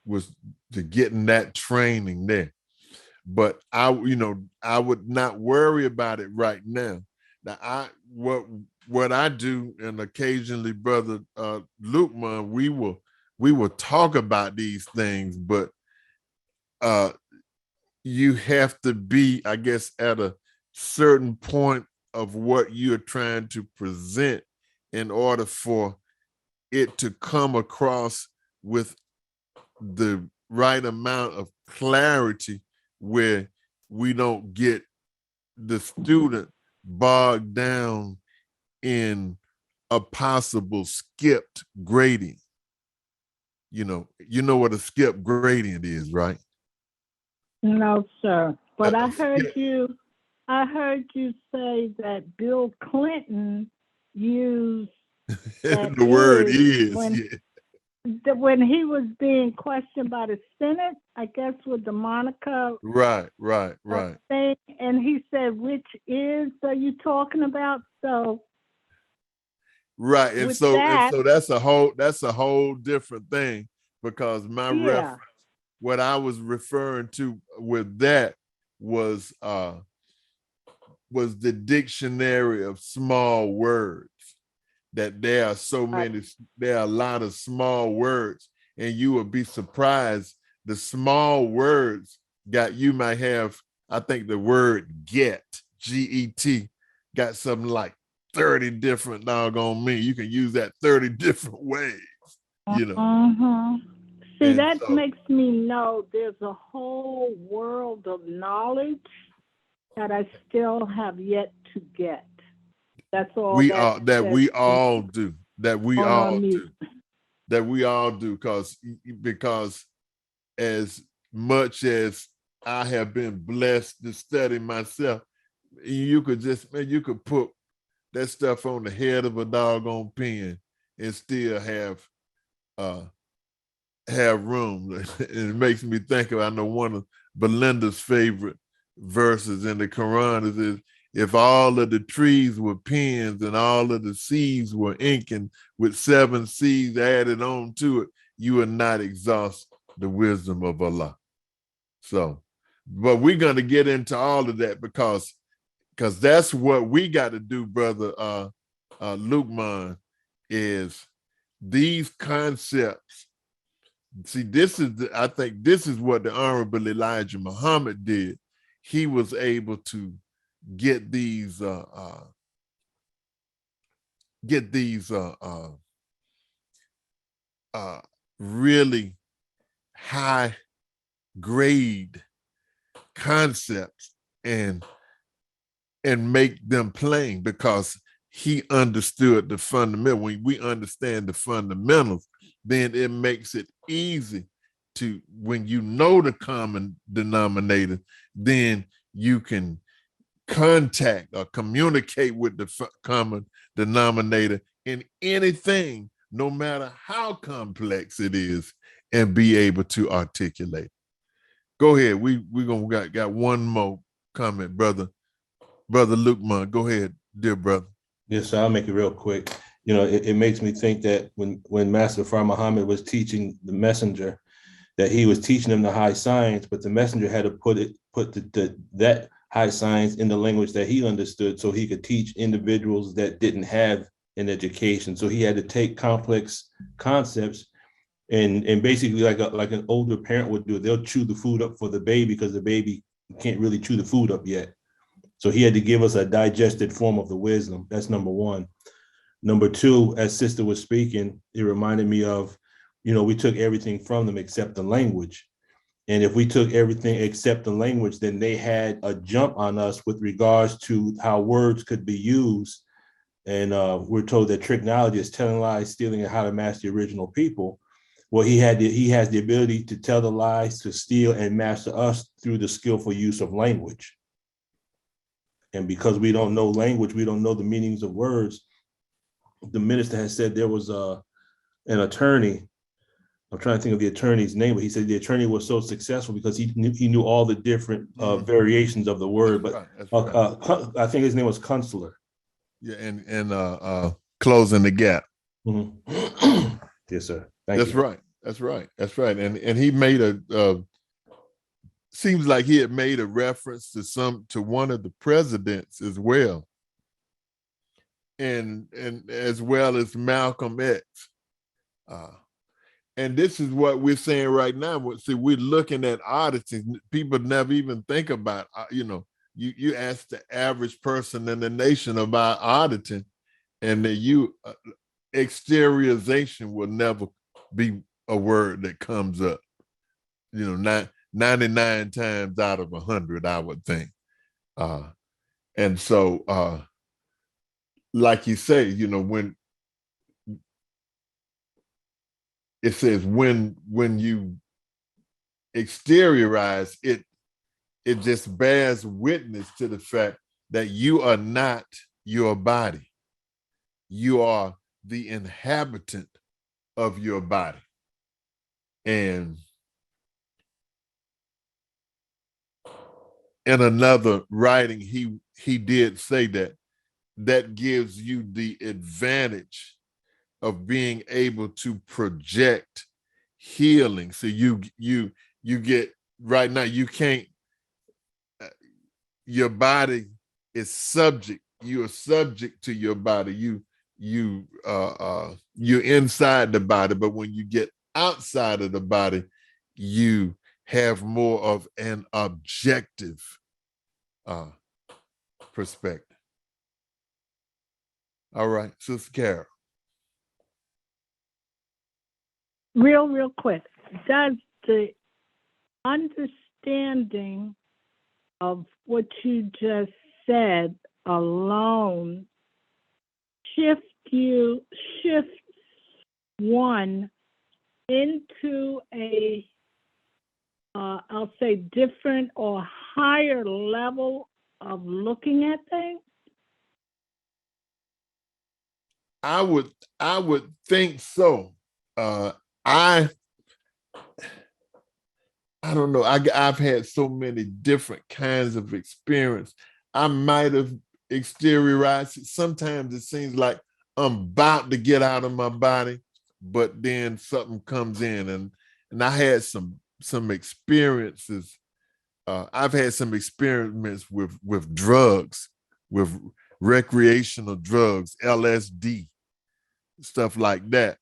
was to getting that training there. But I would not worry about it right now. Now what I do, and occasionally Brother Lukeman, we will talk about these things, but you have to be, I guess, at a certain point of what you're trying to present in order for it to come across with the right amount of clarity, where we don't get the student bogged down in a possible skipped gradient. You know what a skipped gradient is, right? No, sir. But I heard you say that Bill Clinton used the word is when he was being questioned by the Senate, I guess with the Monica right thing, and he said, "Which is are you talking about?" So right, and so that's a whole different thing, because my reference, what I was referring to with that was the dictionary of small words. That there are so many, there are a lot of small words, and you would be surprised. The small words you might have, I think the word get, G-E-T, got something like 30 different doggone meanings. You can use that 30 different ways, you know. See, and that makes me know there's a whole world of knowledge that I still have yet to get. That's all we all do, because as much as I have been blessed to study myself, you could put that stuff on the head of a doggone pen and still have room. It makes me think of, I know one of Belinda's favorite verses in the Quran is, if all of the trees were pens and all of the seas were ink, and with 7 seas added on to it, you would not exhaust the wisdom of Allah. So, but we're going to get into all of that because that's what we got to do, Brother Lukeman, is these concepts See, I think this is what the Honorable Elijah Muhammad did. He was able to get these really high grade concepts and make them plain, because he understood the fundamental. When we understand the fundamentals, then it makes it easy to, when you know the common denominator, then you can contact or communicate with the common denominator in anything, no matter how complex it is, and be able to articulate. Go ahead. We gonna got one more comment, brother Lukman. Go ahead, dear brother. Yes, so I'll make it real quick. You know, it makes me think that when Master Fard Muhammad was teaching the messenger, that he was teaching them the high science, but the messenger had to put that high science in the language that he understood, so he could teach individuals that didn't have an education. So he had to take complex concepts and basically like an older parent would do. They'll chew the food up for the baby because the baby can't really chew the food up yet. So he had to give us a digested form of the wisdom. That's number one. Number two, as sister was speaking, it reminded me of, you know, we took everything from them except the language. And if we took everything except the language, then they had a jump on us with regards to how words could be used. And we're told that tricknology is telling lies, stealing, and how to master the original people. Well, he has the ability to tell the lies, to steal, and master us through the skillful use of language. And because we don't know language, we don't know the meanings of words. The minister has said there was an attorney. I'm trying to think of the attorney's name, but he said the attorney was so successful because he knew all the different variations of the word. But right. I think his name was Counselor. Yeah, and closing the gap. Mm-hmm. Yes, sir. Thank you. That's right. And he made seems like he had made a reference to one of the presidents as well, and as well as Malcolm X. And this is what we're saying right now. See, we're looking at auditing. People never even think about, you ask the average person in the nation about auditing, and exteriorization will never be a word that comes up. 99 times out of 100, I would think. And so, like you say, when it says when you exteriorize it, it just bears witness to the fact that you are not your body. You are the inhabitant of your body. And in another writing, he did say that gives you the advantage of being able to project healing. So you get, right now, you can't, your body is subject, you are subject to your body. You're inside the body, but when you get outside of the body, you have more of an objective perspective. All right, Sister Carol. Real quick, does the understanding of what you just said alone shift one into a I'll say different or higher level of looking at things? I would think so. I don't know. I've had so many different kinds of experience. I might have exteriorized it. Sometimes it seems like I'm about to get out of my body, but then something comes in, and I had some experiences. I've had some experiments with drugs, with recreational drugs, LSD, stuff like that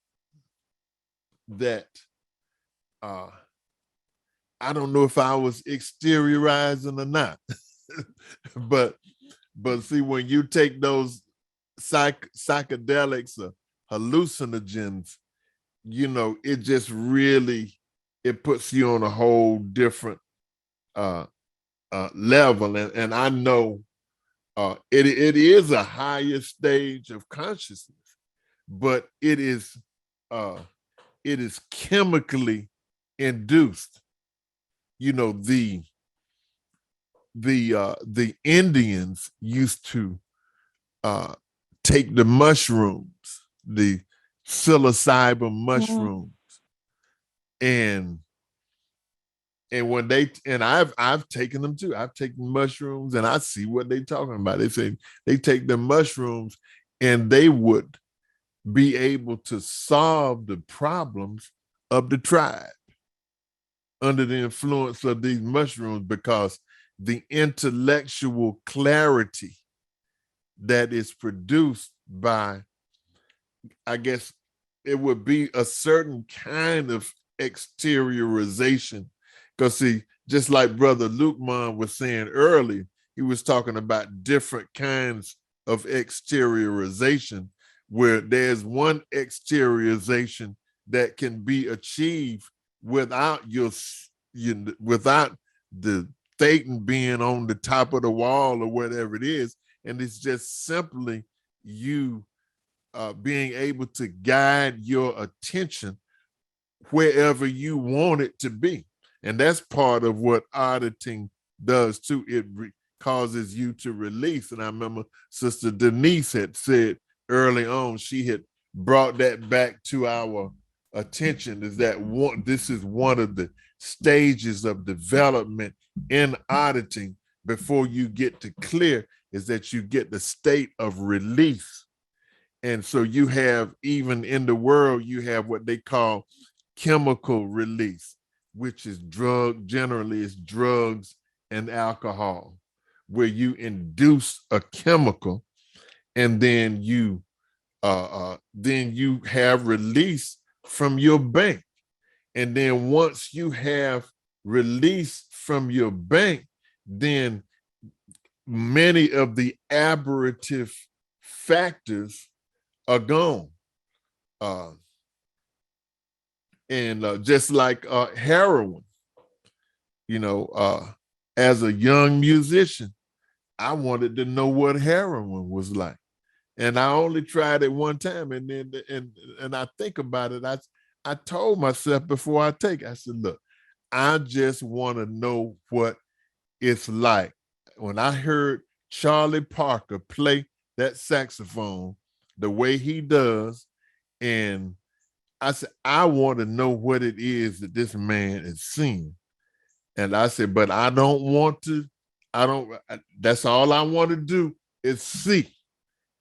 I don't know if I was exteriorizing or not, but see, when you take those psychedelics or hallucinogens, you know, it just really, it puts you on a whole different level. And I know it is a higher stage of consciousness, but it is chemically induced. You know, the Indians used to take the mushrooms, the psilocybin mushrooms, and when I've taken them too. I've taken mushrooms, and I see what they're talking about. They say they take the mushrooms, and they would be able to solve the problems of the tribe under the influence of these mushrooms, because the intellectual clarity that is produced by, I guess it would be a certain kind of exteriorization. Because see, just like Brother Lukeman was saying earlier, he was talking about different kinds of exteriorization, where there's one exteriorization that can be achieved without without the Satan being on the top of the wall or whatever it is. And it's just simply you being able to guide your attention wherever you want it to be. And that's part of what auditing does too. It causes you to release. And I remember Sister Denise had said early on, she had brought that back to our attention, is that this is one of the stages of development in auditing before you get to clear, is that you get the state of release. And so you have, even in the world, you have what they call chemical release, which is generally it's drugs and alcohol, where you induce a chemical, and then you have release from your bank. And then once you have release from your bank, then many of the aberrative factors are gone. And just like heroin, you know, as a young musician, I wanted to know what heroin was like. And I only tried it one time. And then, and I think about it, I told myself before I take it, I said, look, I just want to know what it's like. When I heard Charlie Parker play that saxophone the way he does, and I said, I want to know what it is that this man is seeing. And I said, but I don't want to, that's all I want to do is see.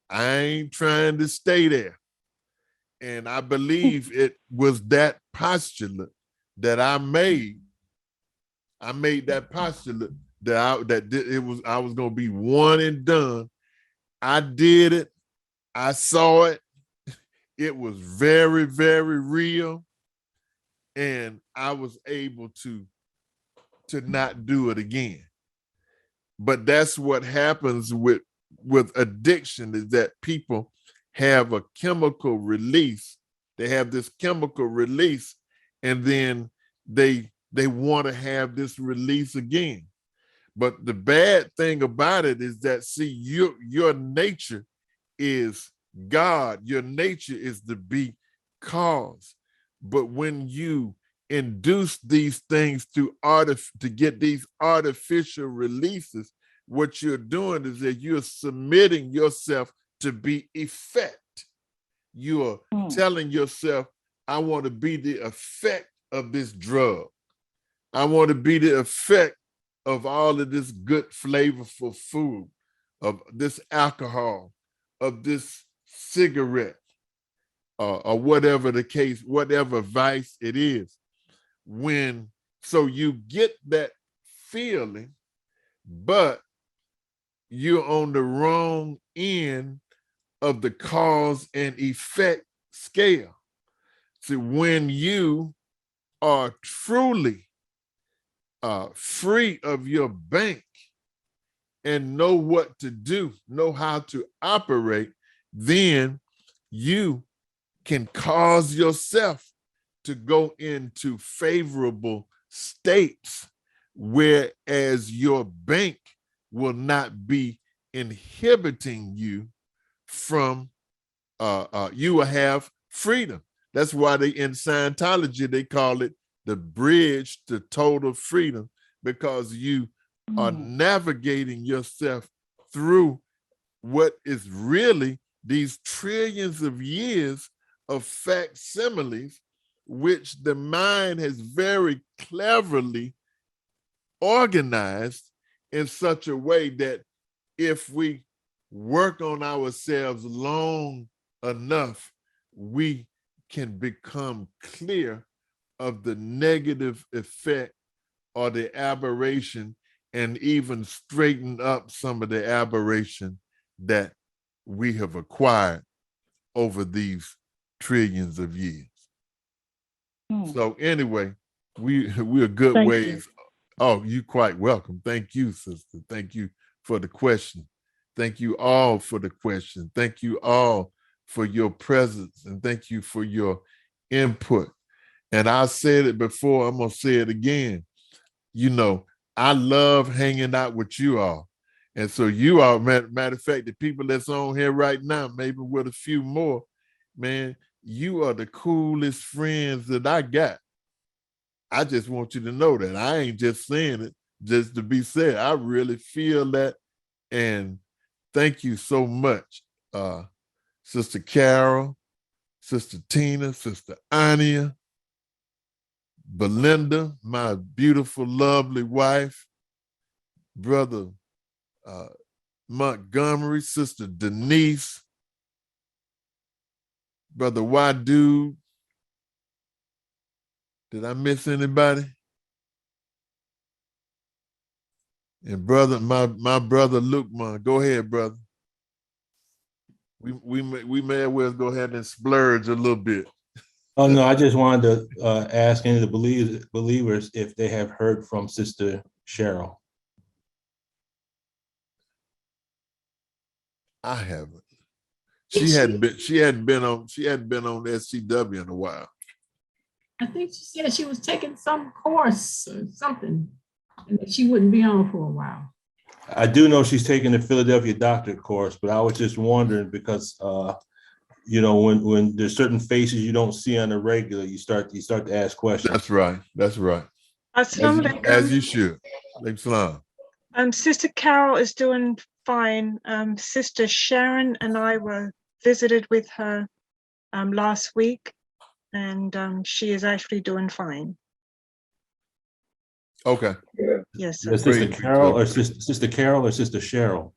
I ain't trying to stay there. And I believe it was that postulate that I made. I made that postulate that I was going to be one and done. I did it. I saw it. It was very, very real. And I was able to not do it again. But that's what happens with addiction, is that people have a chemical release. They have this chemical release, and then they want to have this release again. But the bad thing about it is that, see, your nature is God. Your nature is to be cause. But when you induce these things to get these artificial releases, what you're doing is that you're submitting yourself to be effect. You're telling yourself, I want to be the effect of this drug. I want to be the effect of all of this good flavorful food, of this alcohol, of this cigarette, or whatever the case, whatever vice it is. So you get that feeling, but you're on the wrong end of the cause and effect scale. See, when you are truly free of your bank and know what to do, know how to operate, then you can cause yourself to go into favorable states, whereas your bank will not be inhibiting you from, you will have freedom. That's why they in Scientology, they call it the bridge to total freedom, because you are navigating yourself through what is really these trillions of years of facsimiles, which the mind has very cleverly organized in such a way that if we work on ourselves long enough, we can become clear of the negative effect or the aberration, and even straighten up some of the aberration that we have acquired over these trillions of years. So anyway, we're good Thank ways. you. Oh, you're quite welcome. Thank you, sister. Thank you for the question. Thank you all for the question. Thank you all for your presence, and thank you for your input. And I said it before, I'm gonna say it again. You know, I love hanging out with you all. And so you all, matter of fact, the people that's on here right now, maybe with a few more, man, you are the coolest friends that I got. I just want you to know that. I ain't just saying it just to be said. I really feel that. And thank you so much, Sister Carol, Sister Tina, Sister Ania, Belinda, my beautiful, lovely wife, Brother Montgomery, Sister Denise, Brother Wadu. Did I miss anybody? And brother, my brother Lukeman. Go ahead, brother. We may as well go ahead and splurge a little bit. Oh no, I just wanted to ask any of the believers if they have heard from Sister Cheryl. I haven't. She hadn't been on STW in a while. I think she said she was taking some course or something, and that she wouldn't be on for a while. I do know she's taking the Philadelphia doctorate course, but I was just wondering because you know, when there's certain faces you don't see on a regular, you start to ask questions. That's right. That's right. Assalamu alaikum. As you should. Salam. Sister Carol is doing fine. Sister Sharon and I visited with her last week, and she is actually doing fine. Okay. Yes. Is Sister Carol or Sister Carol or Sister Cheryl?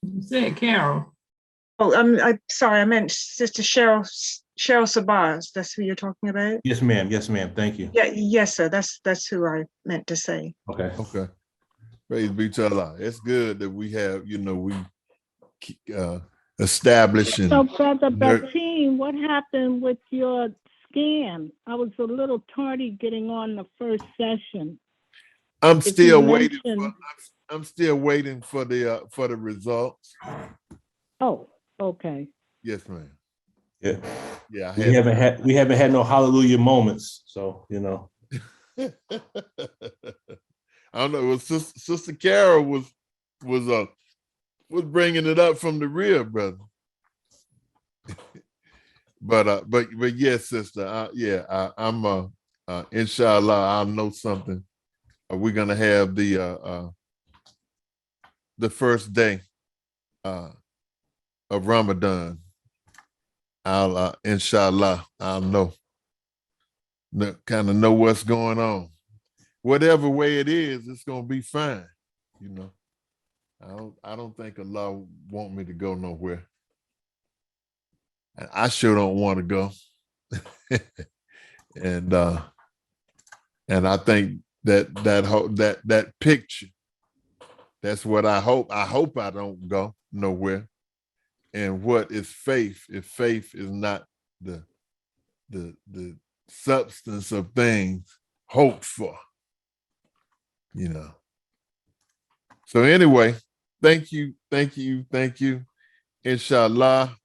You said Carol. Oh, I'm sorry. I meant Sister Cheryl Sabaz. That's who you're talking about. Yes, ma'am. Yes, ma'am. Thank you. Yeah. Yes, sir. That's who I meant to say. Okay. Okay. Praise be to Allah. It's good that we have, we establishing. So, Brother Bateen, what happened with your scan? I was a little tardy getting on the first session. I'm still waiting for the results. Oh, okay. Yes, ma'am. Yeah. Yeah. We haven't had no hallelujah moments, so I don't know. It was Sister Carol was bringing it up from the rear, brother. but yes, sister. I'm inshallah. I'll know something. We're gonna have the first day of Ramadan. I'll inshallah. I'll know kind of know what's going on. Whatever way it is, it's gonna be fine. I don't think Allah want me to go nowhere. And I sure don't want to go. and I think that picture, that's what I hope. I hope I don't go nowhere. And what is faith if faith is not the substance of things hoped for, you know. So anyway, thank you. Inshallah,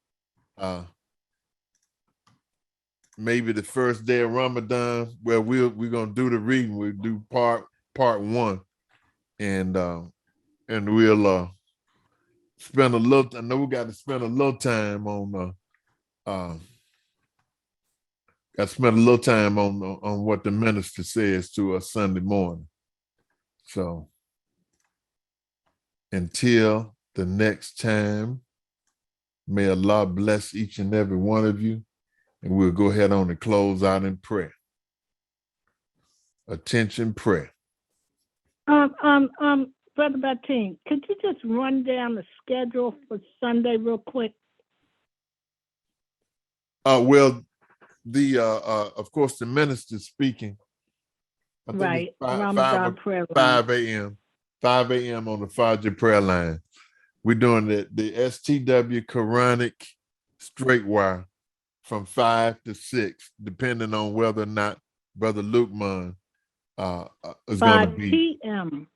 maybe the first day of Ramadan, where we're gonna do the reading. We'll do part one, and we'll spend a little. I know we got to spend a little time on. Got to spend a little time on what the minister says to us Sunday morning. So until the next time, may Allah bless each and every one of you. And we'll go ahead on and close out in prayer. Attention, prayer. Brother Batin, could you just run down the schedule for Sunday real quick? Well, the of course the minister speaking. I think Right, it's Ramadan prayer line. 5 a.m. 5 a.m. on the Fajr prayer line. We're doing the STW Quranic straight wire from 5 to 6, depending on whether or not Brother Lukman is going to be 5 p.m.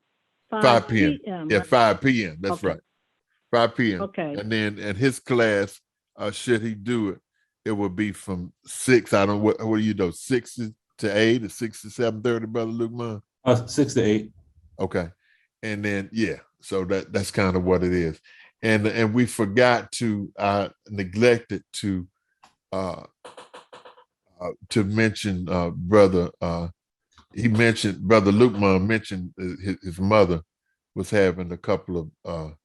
5 p.m. Yeah, right? 5 p.m. That's Okay. right. 5 p.m. Okay. And then in his class, should he do it, it will be from 6. I don't what do you know, 6 to 8 or 6 to 7:30, Brother Lukman? 6 to 8. Okay. And then so that's kind of what it is. And we forgot to neglected to mention brother he mentioned Brother Lukman mentioned his mother was having a couple of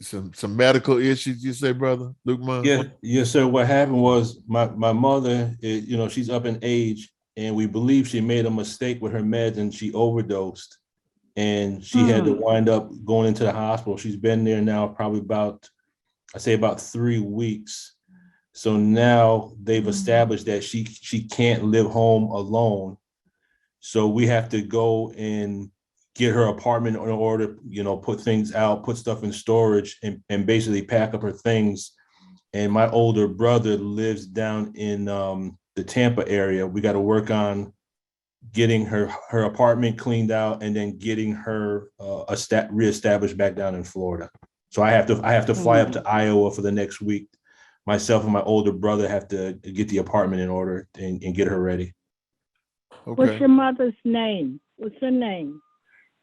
some medical issues, you say, Brother Lukman? Yes, sir. What happened was my mother, she's up in age, and we believe she made a mistake with her meds and she overdosed, and she had to wind up going into the hospital. She's been there now probably about 3 weeks. So now they've established that she can't live home alone. So we have to go and get her apartment in order, put things out, put stuff in storage, and basically pack up her things. And my older brother lives down in the Tampa area. We got to work on getting her apartment cleaned out and then getting her reestablished back down in Florida. So I have to fly up to Iowa for the next week. Myself and my older brother have to get the apartment in order and get her ready. Okay. What's your mother's name? What's her name?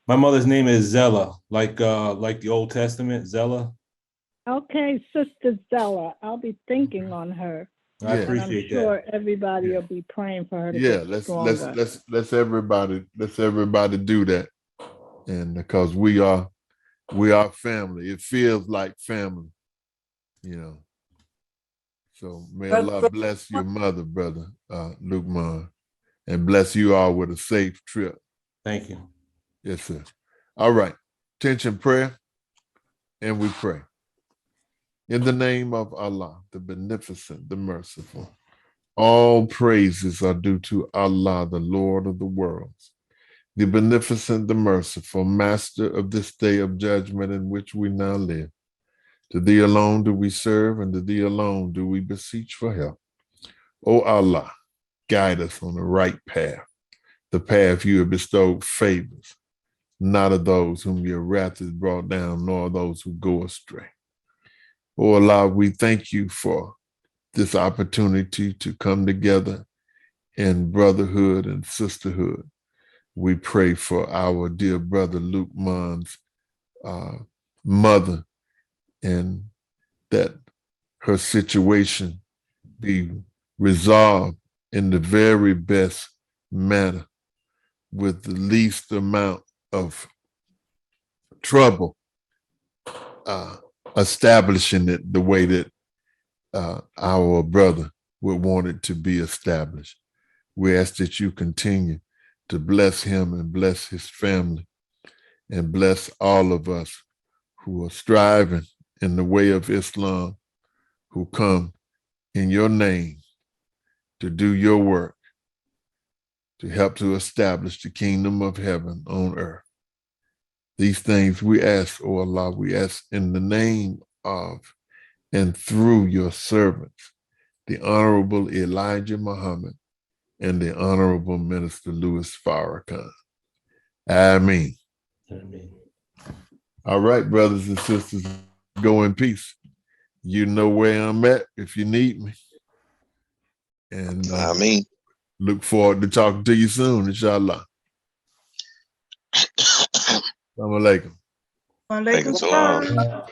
My mother's name is Zella, like the Old Testament, Zella. Okay, Sister Zella. I'll be thinking on her. I appreciate and I'm sure everybody will be praying for her to get stronger. let's everybody do that. And because we are family. It feels like family, So may Allah bless your mother, Brother Lukman, and bless you all with a safe trip. Thank you. Yes, sir. All right. Attention, prayer, and we pray. In the name of Allah, the beneficent, the merciful, all praises are due to Allah, the Lord of the worlds, the beneficent, the merciful, master of this day of judgment in which we now live. To thee alone do we serve, and to thee alone do we beseech for help. O Allah, guide us on the right path, the path you have bestowed favors, not of those whom your wrath is brought down, nor those who go astray. O Allah, we thank you for this opportunity to come together in brotherhood and sisterhood. We pray for our dear brother Lukman's mother, and that her situation be resolved in the very best manner with the least amount of trouble, establishing it the way that our brother would want it to be established. We ask that you continue to bless him and bless his family and bless all of us who are striving in the way of Islam, who come in your name to do your work, to help to establish the kingdom of heaven on earth. These things we ask, O Allah, we ask in the name of and through your servants, the Honorable Elijah Muhammad, and the Honorable Minister Louis Farrakhan. Amen. Amen. All right, brothers and sisters, go in peace. You know where I'm at if you need me. And look forward to talking to you soon, inshallah. Assalamu alaikum. Walaikum salam.